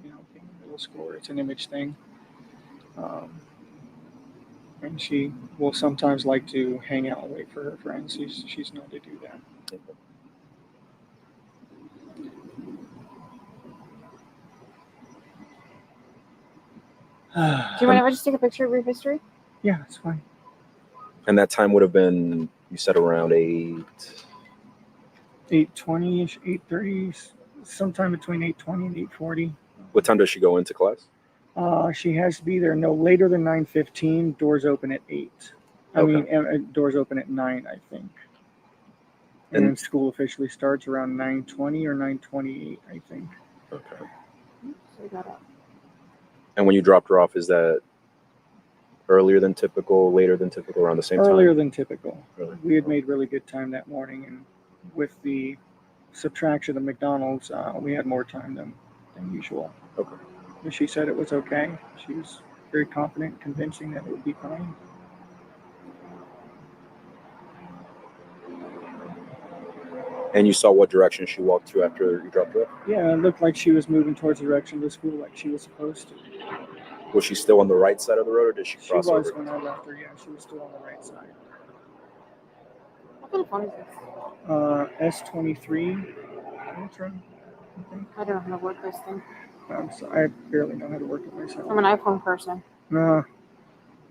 Being a middle schooler, it's an image thing. And she will sometimes like to hang out and wait for her friends. She's known to do that. Do you mind if I just take a picture of your history? Yeah, it's fine. And that time would have been, you said around 8:20ish, 8:30, sometime between 8:20 and 8:40. What time does she go into class? She has to be there no later than 9:15. Doors open at 8. Doors open at 9, I think. And then school officially starts around 9:20 or 9:28, I think. Okay. And when you dropped her off, is that earlier than typical, later than typical, around the same time? Earlier than typical. Really? We had made really good time that morning, and with the subtraction of McDonald's, we had more time than usual. Okay. And she said it was okay. She was very confident, convincing that it would be fine. And you saw what direction she walked to after you dropped her off? Yeah, it looked like she was moving towards the direction of the school like she was supposed to. Was she still on the right side of the road, or did she cross over? She was when I left her, yeah. She was still on the right side. What kind of phone is this? S23 Ultra, I think. I don't know how to work this thing. So I barely know how to work it myself. I'm an iPhone person. No.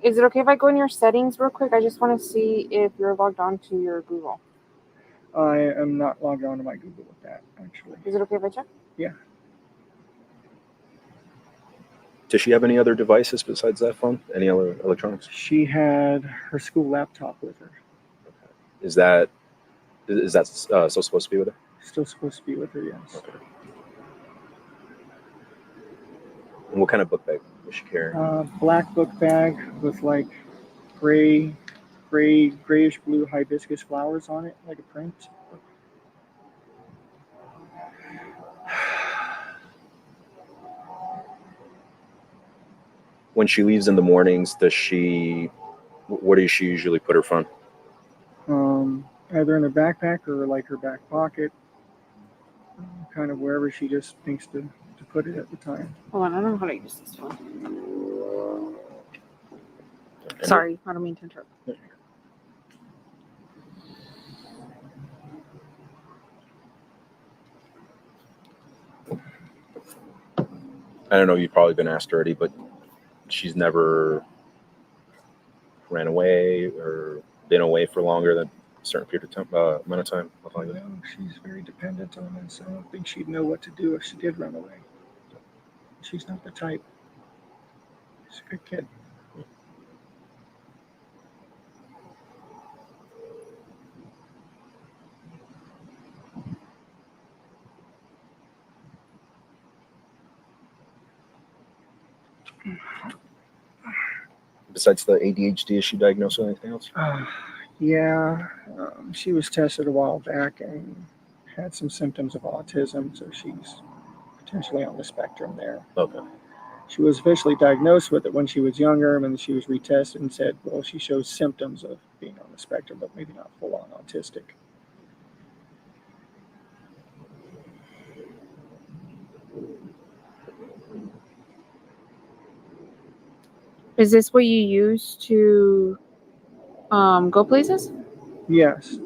Is it okay if I go in your settings real quick? I just want to see if you're logged on to your Google. I am not logged on to my Google with that, actually. Is it okay if I check? Yeah. Does she have any other devices besides that phone? Any other electronics? She had her school laptop with her. Is that still supposed to be with her? Still supposed to be with her, yes. Okay. And what kind of book bag was she carrying? Black book bag with like grayish blue hibiscus flowers on it, like a print. When she leaves in the mornings, where does she usually put her phone? Either in her backpack or like her back pocket, kind of wherever she just thinks to put it at the time. Hold on, I don't know how to use this phone. Sorry, I don't mean to interrupt. I don't know, you've probably been asked already, but she's never ran away or been away for longer than a certain period of time, amount of time. Like that. No, she's very dependent on us. I don't think she'd know what to do if she did run away. She's not the type. She's a good kid. Besides the ADHD, is she diagnosed with anything else? Yeah, she was tested a while back and had some symptoms of autism, so she's potentially on the spectrum there. Okay. She was officially diagnosed with it when she was younger, and then she was retested and said, well, she shows symptoms of being on the spectrum, but maybe not full-on autistic. Is this what you use to go places? Yes.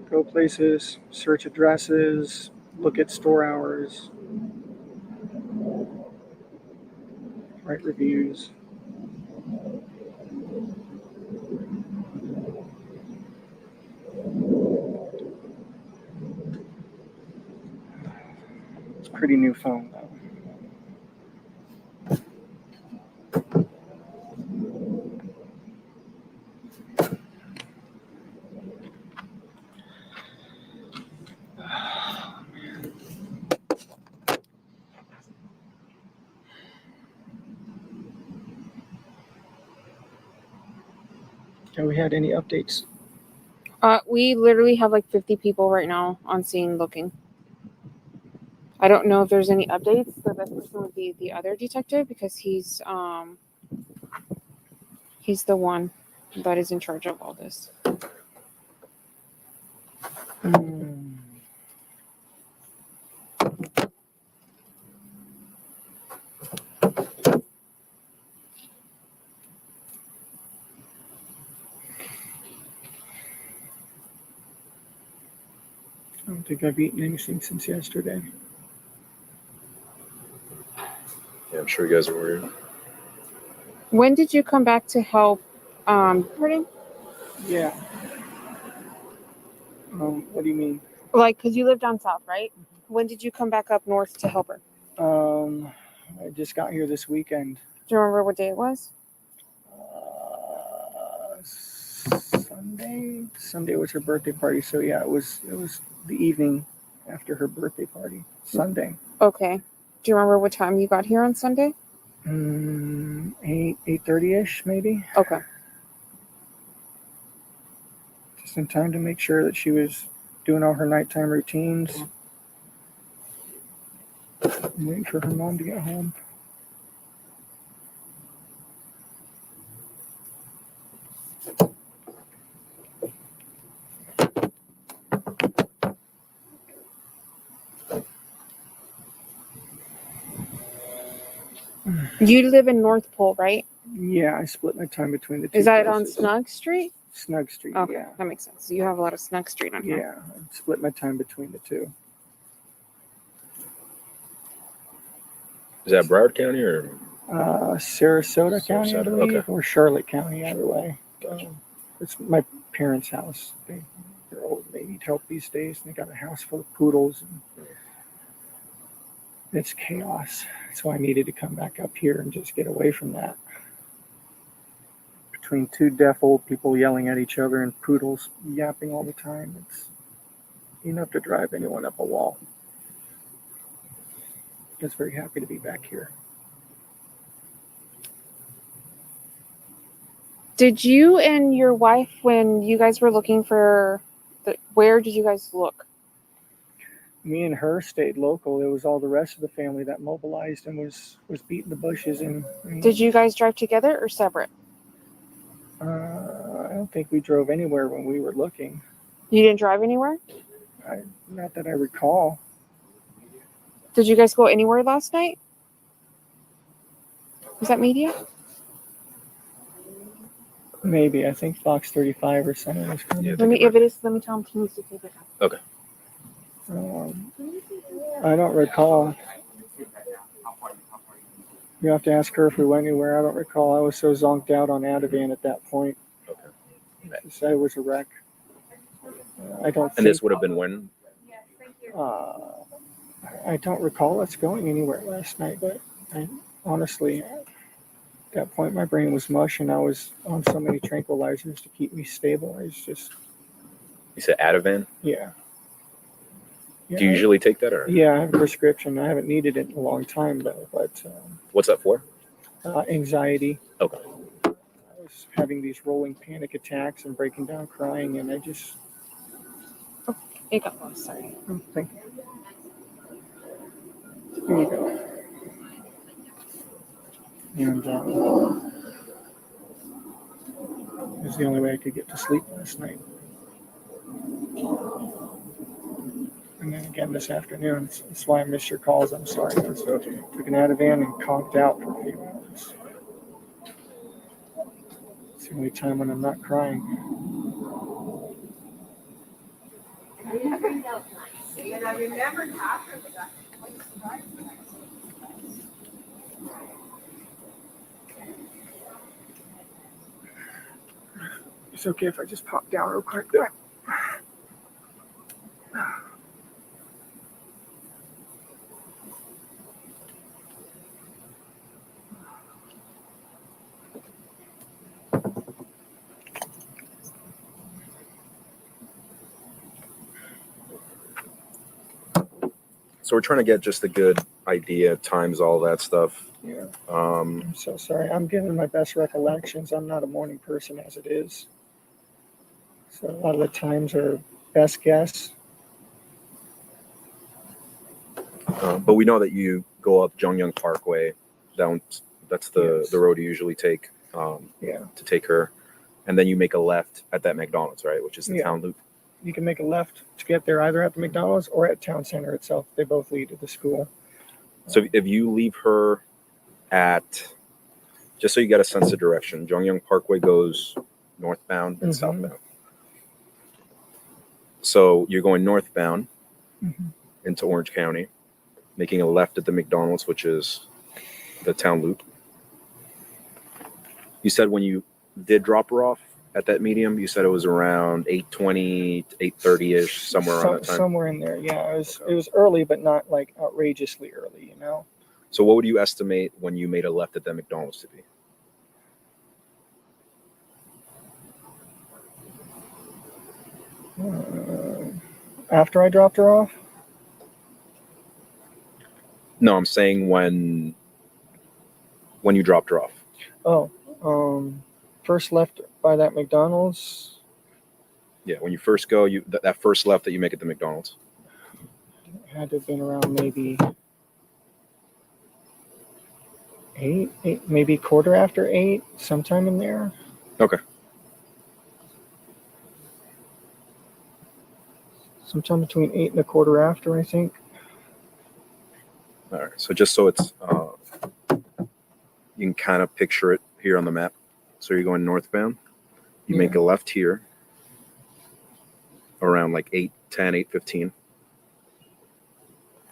Go places, search addresses, look at store hours, write reviews. pretty new phone though. Have we had any updates? We literally have like 50 people right now on scene looking. I don't know if there's any updates. The best person would be the other detective because he's the one that is in charge of all this. I don't think I've eaten anything since yesterday. Yeah, I'm sure you guys are worried. When did you come back to help? Pardon? Yeah. What do you mean? Like, because you live down south, right? When did you come back up north to help her? I just got here this weekend. Do you remember what day it was? Sunday. Sunday was her birthday party, so yeah, it was the evening after her birthday party. Sunday. Okay. Do you remember what time you got here on Sunday? 8:30ish maybe. Okay. Just in time to make sure that she was doing all her nighttime routines. And waiting for her mom to get home. You live in North Pole, right? Yeah, I split my time between the two. Is that on places. Snug Street? Snug Street, Okay, yeah. that makes sense. You have a lot of Snug Street on here. Yeah, I split my time between the two. Is that Broward County or? Sarasota County, I Sarasota, believe, okay. or Charlotte County, either way. Gotcha. It's my parents' house. They're old. They need help these days, and they got a house full of poodles. And it's chaos. So I needed to come back up here and just get away from that. Between two deaf old people yelling at each other and poodles yapping all the time, it's enough to drive anyone up a wall. I was very happy to be back here. Did you and your wife, when you guys were looking for where did you guys look? Me and her stayed local. It was all the rest of the family that mobilized and was beating the bushes. And Did you guys drive together or separate? I don't think we drove anywhere when we were looking. You didn't drive anywhere? Not that I recall. Did you guys go anywhere last night? Was that media? Maybe. I think Fox 35 or something was coming. Yeah. If it is, let me tell him he needs to take it out. Okay. I don't recall. You have to ask her if we went anywhere. I don't recall. I was so zonked out on Ativan at that point. Okay. She said it was a wreck. I don't. And this would have been when? I don't recall us going anywhere last night, but honestly, at that point, my brain was mush, and I was on so many tranquilizers to keep me stable. I was just. You said Ativan? Yeah. Do you usually take that, or? Yeah, I have a prescription. I haven't needed it in a long time, though. But what's that for? Anxiety. Okay. I was having these rolling panic attacks and breaking down crying, and I just. Oh, it got lost. Sorry. Thank you. Here you go. And it was the only way I could get to sleep last night. And then again this afternoon. That's why I missed your calls. I'm sorry. I took an Ativan and conked out for a few hours. It's the only time when I'm not crying. It's okay if I just pop down real quick. So we're trying to get just a good idea, times, all that stuff. Yeah. I'm so sorry. I'm giving my best recollections. I'm not a morning person as it is. So a lot of the times are best guess. But we know that you go up Jongyung Parkway down. That's the road you usually take to take her. And then you make a left at that McDonald's, right? Which is the town loop. You can make a left to get there either at the McDonald's or at town center itself. They both lead to the school. So if you leave her at, just so you get a sense of direction, Jongyung Parkway goes northbound and southbound. So you're going northbound into Orange County, making a left at the McDonald's, which is the town loop. You said when you did drop her off at that medium, you said it was around 8:20, 8:30-ish, somewhere around that time? Somewhere in there, yeah. It was early, but not like outrageously early, you know? So what would you estimate when you made a left at that McDonald's to be? After I dropped her off? No, I'm saying when you dropped her off. First left by that McDonald's. Yeah, when you first go, that first left that you make at the McDonald's. It had to have been around maybe 8, maybe quarter after 8, sometime in there. Okay. Sometime between 8 and a quarter after, I think. All right. So just so it's, you can kind of picture it here on the map. So you're going northbound. You make a left here around like 8:10, 8:15.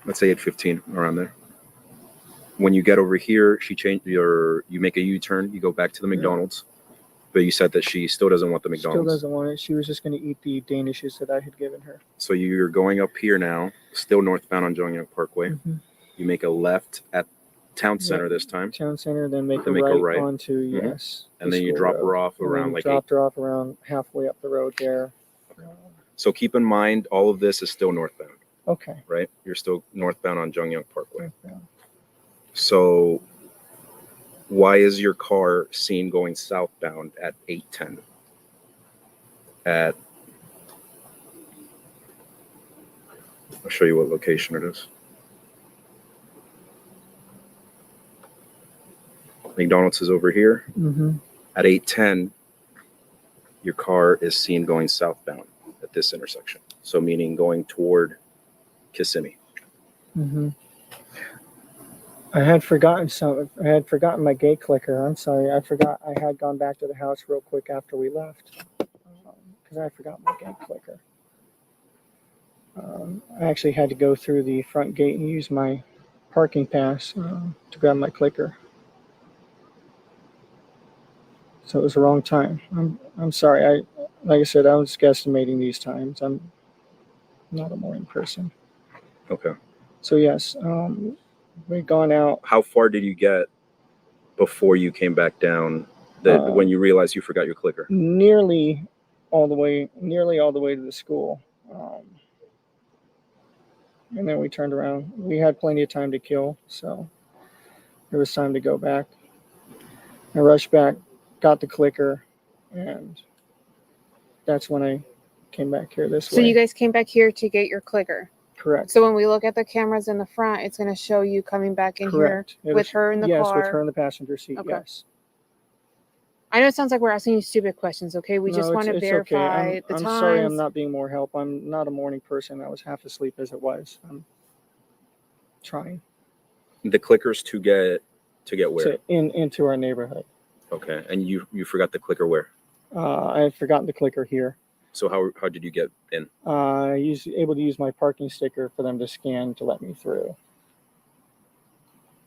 Let's say 8:15, around there. When you get over here, you make a U-turn. You go back to the McDonald's. But you said that she still doesn't want the McDonald's. Still doesn't want it. She was just going to eat the Danishes that I had given her. So you're going up here now, still northbound on Jongyung Parkway. You make a left at Town Center this time. Town Center, then make a right onto, yes. And then you drop her off around like dropped her off around halfway up the road there. So keep in mind, all of this is still northbound. Okay. Right? You're still northbound on Jongyung Parkway. Northbound. So why is your car seen going southbound at 8:10? I'll show you what location it is. McDonald's is over here. At 8:10, your car is seen going southbound at this intersection. So meaning going toward Kissimmee. I had forgotten my gate clicker. I'm sorry. I forgot. I had gone back to the house real quick after we left because I forgot my gate clicker. I actually had to go through the front gate and use my parking pass to grab my clicker. So it was the wrong time. I'm sorry. Like I said, I was guesstimating these times. I'm not a morning person. Okay. So yes, we'd gone out. How far did you get before you came back down? When you realized you forgot your clicker? Nearly all the way to the school. And then we turned around. We had plenty of time to kill, so there was time to go back. I rushed back, got the clicker, and that's when I came back here this way. So you guys came back here to get your clicker? Correct. So when we look at the cameras in the front, it's going to show you coming back in here with her in the car? Yes, with her in the passenger seat, yes. I know it sounds like we're asking you stupid questions, okay? We just want to verify the times. I'm sorry I'm not being more help. I'm not a morning person. I was half asleep as it was. I'm trying. The clickers to get where? Into our neighborhood. Okay, and you forgot the clicker where? I had forgotten the clicker here. So how did you get in? I was able to use my parking sticker for them to scan to let me through.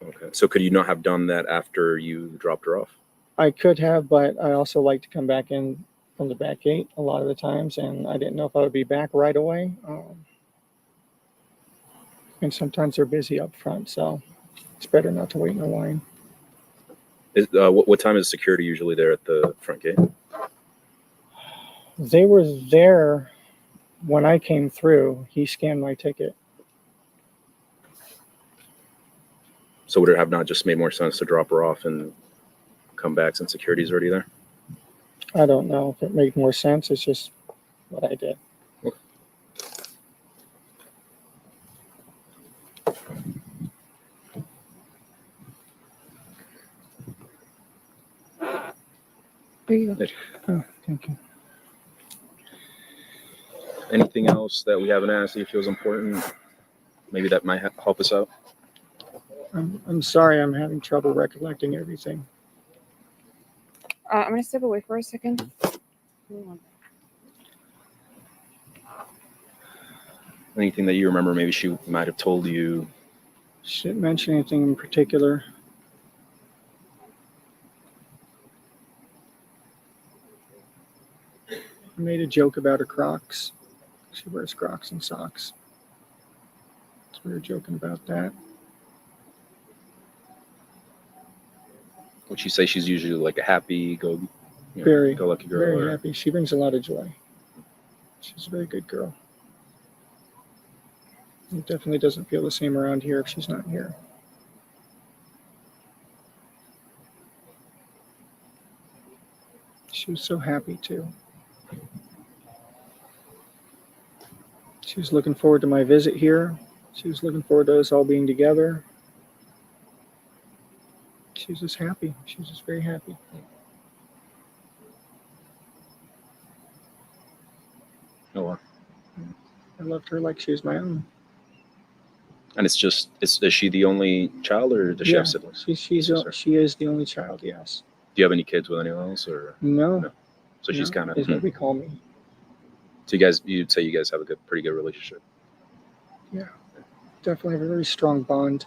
Okay, so could you not have done that after you dropped her off? I could have, but I also like to come back in from the back gate a lot of the times, and I didn't know if I would be back right away. And sometimes they're busy up front, so it's better not to wait in a line. What time is security usually there at the front gate? They were there when I came through. He scanned my ticket. So would it have not just made more sense to drop her off and come back since security's already there? I don't know if it made more sense. It's just what I did. There you go. Oh, thank you. Anything else that we haven't asked you feels important? Maybe that might help us out. I'm sorry. I'm having trouble recollecting everything. I'm gonna step away for a second. Anything that you remember maybe she might have told you? She didn't mention anything in particular. I made a joke about her Crocs. She wears Crocs and socks. So we were joking about that. Would she say she's usually like a happy, go lucky girl? Very happy. She brings a lot of joy. She's a very good girl. It definitely doesn't feel the same around here if she's not here. She was so happy too. She was looking forward to my visit here. She was looking forward to us all being together. She was just happy. She was just very happy. Oh, wow. I loved her like she was my own. And is she the only child, or does she have siblings? She is the only child, yes. Do you have any kids with anyone else, or no? So she's kind of is what we call me. So you'd say you guys have a pretty good relationship. Yeah, definitely have a very strong bond.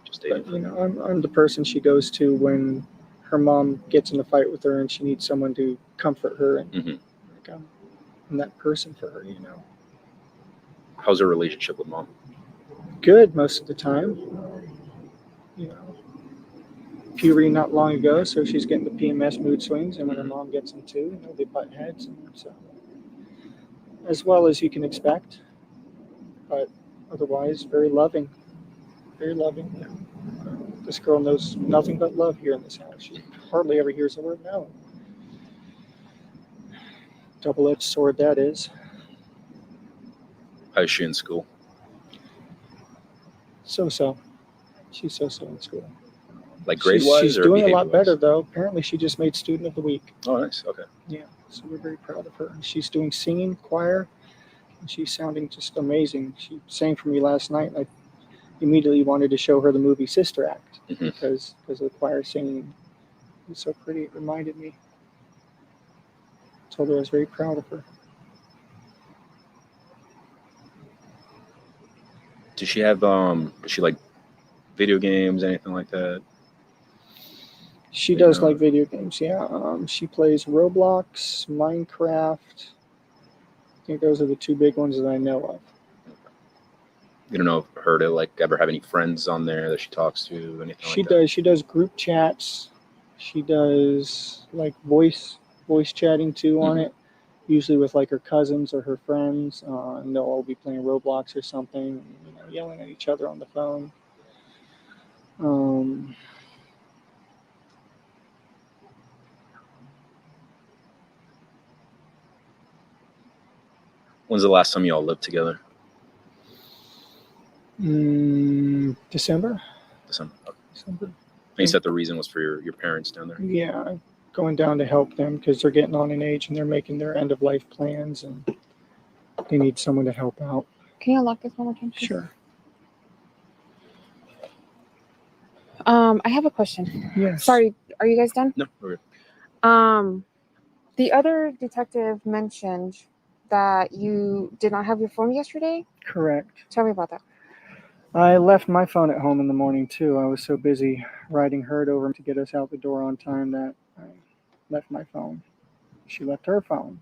Just but I'm the person she goes to when her mom gets in a fight with her and she needs someone to comfort her, and I'm that person for her. How's her relationship with mom? Good most of the time. Puberty not long ago, so she's getting the PMS mood swings, and when her mom gets them too, they butt heads, and so as well as you can expect. But otherwise, very loving, very loving. This girl knows nothing but love here in this house. She hardly ever hears the word no. Double-edged sword that is. How is she in school? So-so. She's so-so in school. Like grade-wise? She's doing a lot better, though. Apparently, she just made Student of the Week. Oh, nice. Okay. Yeah, so we're very proud of her. She's doing singing, choir, and she's sounding just amazing. She sang for me last night, and I immediately wanted to show her the movie Sister Act because of the choir singing. It was so pretty. It reminded me. I told her I was very proud of her. Does she have does she like video games, anything like that? She does like video games, yeah. She plays Roblox, Minecraft. I think those are the two big ones that I know of. You don't know her to like ever have any friends on there that she talks to, anything She like that? She does group chats. She does like voice chatting too on it, usually with like her cousins or her friends. And they'll all be playing Roblox or something, yelling at each other on the phone. When's the last time you all lived together? December. December. Okay. December. And you said the reason was for your parents down there? Yeah, going down to help them because they're getting on in age and they're making their end of life plans and they need someone to help out. Can you unlock this one more time, please? Sure. I have a question. Yes. Sorry, are you guys done? No, we're good. The other detective mentioned that you did not have your phone yesterday. Correct. Tell me about that. I left my phone at home in the morning too. I was so busy riding Herd over to get us out the door on time that I left my phone. She left her phone.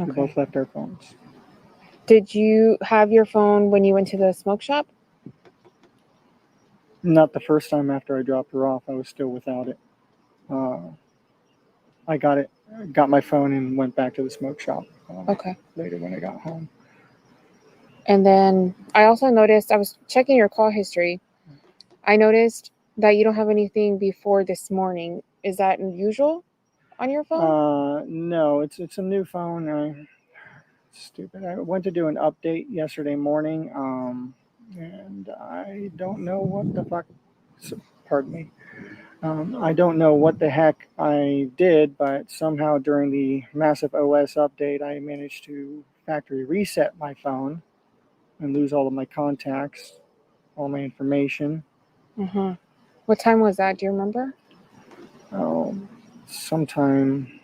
We both left our phones. Did you have your phone when you went to the smoke shop? Not the first time after I dropped her off. I was still without it. I got my phone and went back to the smoke shop later when I got home. And then I also noticed I was checking your call history I noticed that you don't have anything before this morning. Is that unusual on your phone? No, it's a new phone. Stupid. I went to do an update yesterday morning, and I don't know what the fuck. Pardon me. I don't know what the heck I did, but somehow during the massive OS update, I managed to factory reset my phone and lose all of my contacts, all my information. Uh-huh. What time was that? Do you remember? Oh, sometime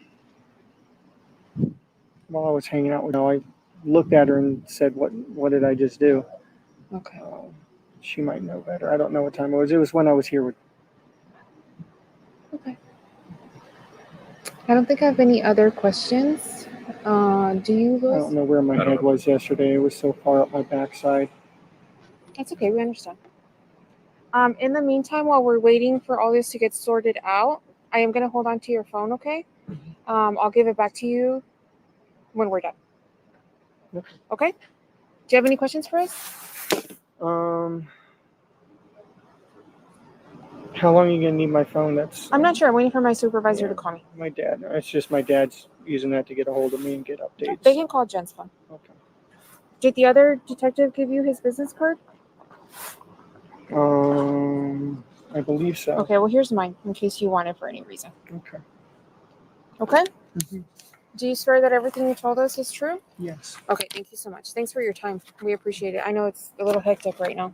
while I was hanging out with her, I looked at her and said, "What did I just do?" Okay. She might know better. I don't know what time it was. It was when I was here with. Okay. I don't think I have any other questions. Do you, I Louis? don't know where my head was yesterday. It was so far up my backside. That's okay. We understand. In the meantime, while we're waiting for all this to get sorted out, I am going to hold on to your phone, okay? I'll give it back to you when we're done. Okay? Do you have any questions for us? How long are you gonna need my phone? I'm not sure. I'm waiting for my supervisor to call me. My dad. It's just my dad's using that to get a hold of me and get updates. They can call Jen's phone. Okay. Did the other detective give you his business card? I believe so. Okay, well, here's mine in case you want it for any reason. Okay. Okay? Mhm. Do you swear that everything you told us is true? Yes. Okay, thank you so much. Thanks for your time. We appreciate it. I know it's a little hectic right now.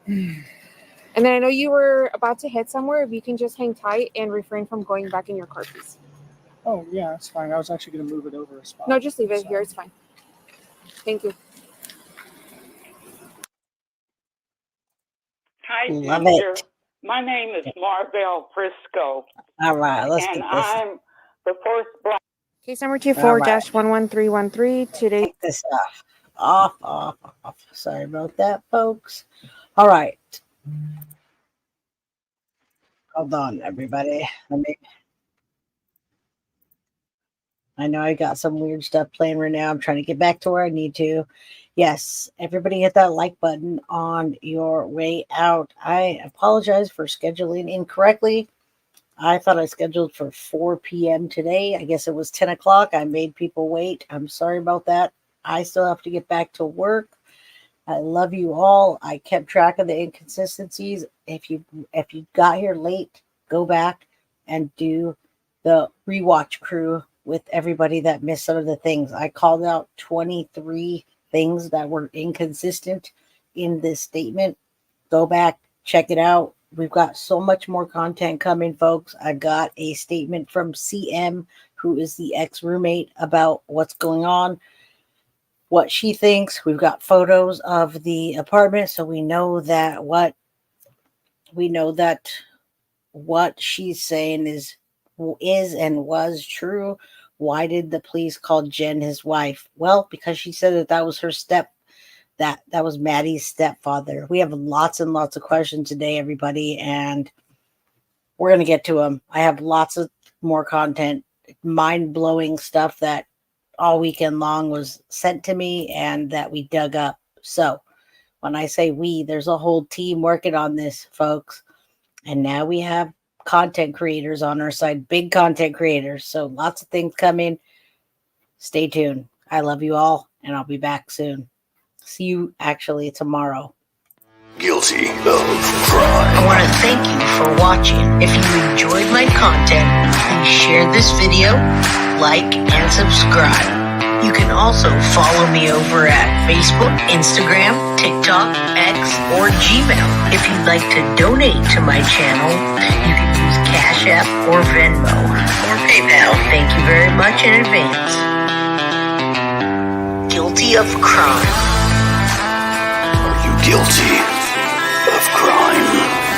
And then I know you were about to head somewhere. If you can just hang tight and refrain from going back in your car, please. Oh, yeah, that's fine. I was actually going to move it over a spot. No, just leave it here. It's fine. Thank you. Hi, Love Ginger. it. My name is Marvell Frisco, All right, let's and get this. I'm the first black. Case number 24-11313. Today. Take this off. Sorry about that, folks. All right. Hold on, everybody. I know I got some weird stuff playing right now. I'm trying to get back to where I need to. Yes, everybody hit that like button on your way out. I apologize for scheduling incorrectly. I thought I scheduled for 4 p.m. today. I guess it was 10 o'clock. I made people wait. I'm sorry about that. I still have to get back to work. I love you all. I kept track of the inconsistencies. If you got here late, go back and do the rewatch crew with everybody that missed some of the things. I called out 23 things that were inconsistent in this statement. Go back, check it out. We've got so much more content coming, folks. I got a statement from CM, who is the ex-roommate, about what's going on, what she thinks. We've got photos of the apartment, so we know that what she's saying is and was true. Why did the police call Jen his wife? Well, because she said that was her that was Maddie's stepfather. We have lots and lots of questions today, everybody, and we're going to get to them. I have lots of more content, mind-blowing stuff that all weekend long was sent to me and that we dug up. So when I say we, there's a whole team working on this, folks. And now we have content creators on our side, big content creators. So lots of things coming. Stay tuned. I love you all, and I'll be back soon. See you actually tomorrow. Guilty of crime. I want to thank you for watching. If you enjoyed my content, please share this video, like, and subscribe. You can also follow me over at Facebook, Instagram, TikTok, X, or Gmail. If you'd like to donate to my channel, you can use Cash App or Venmo or PayPal. Thank you very much in advance. Guilty of crime. Are you guilty of crime?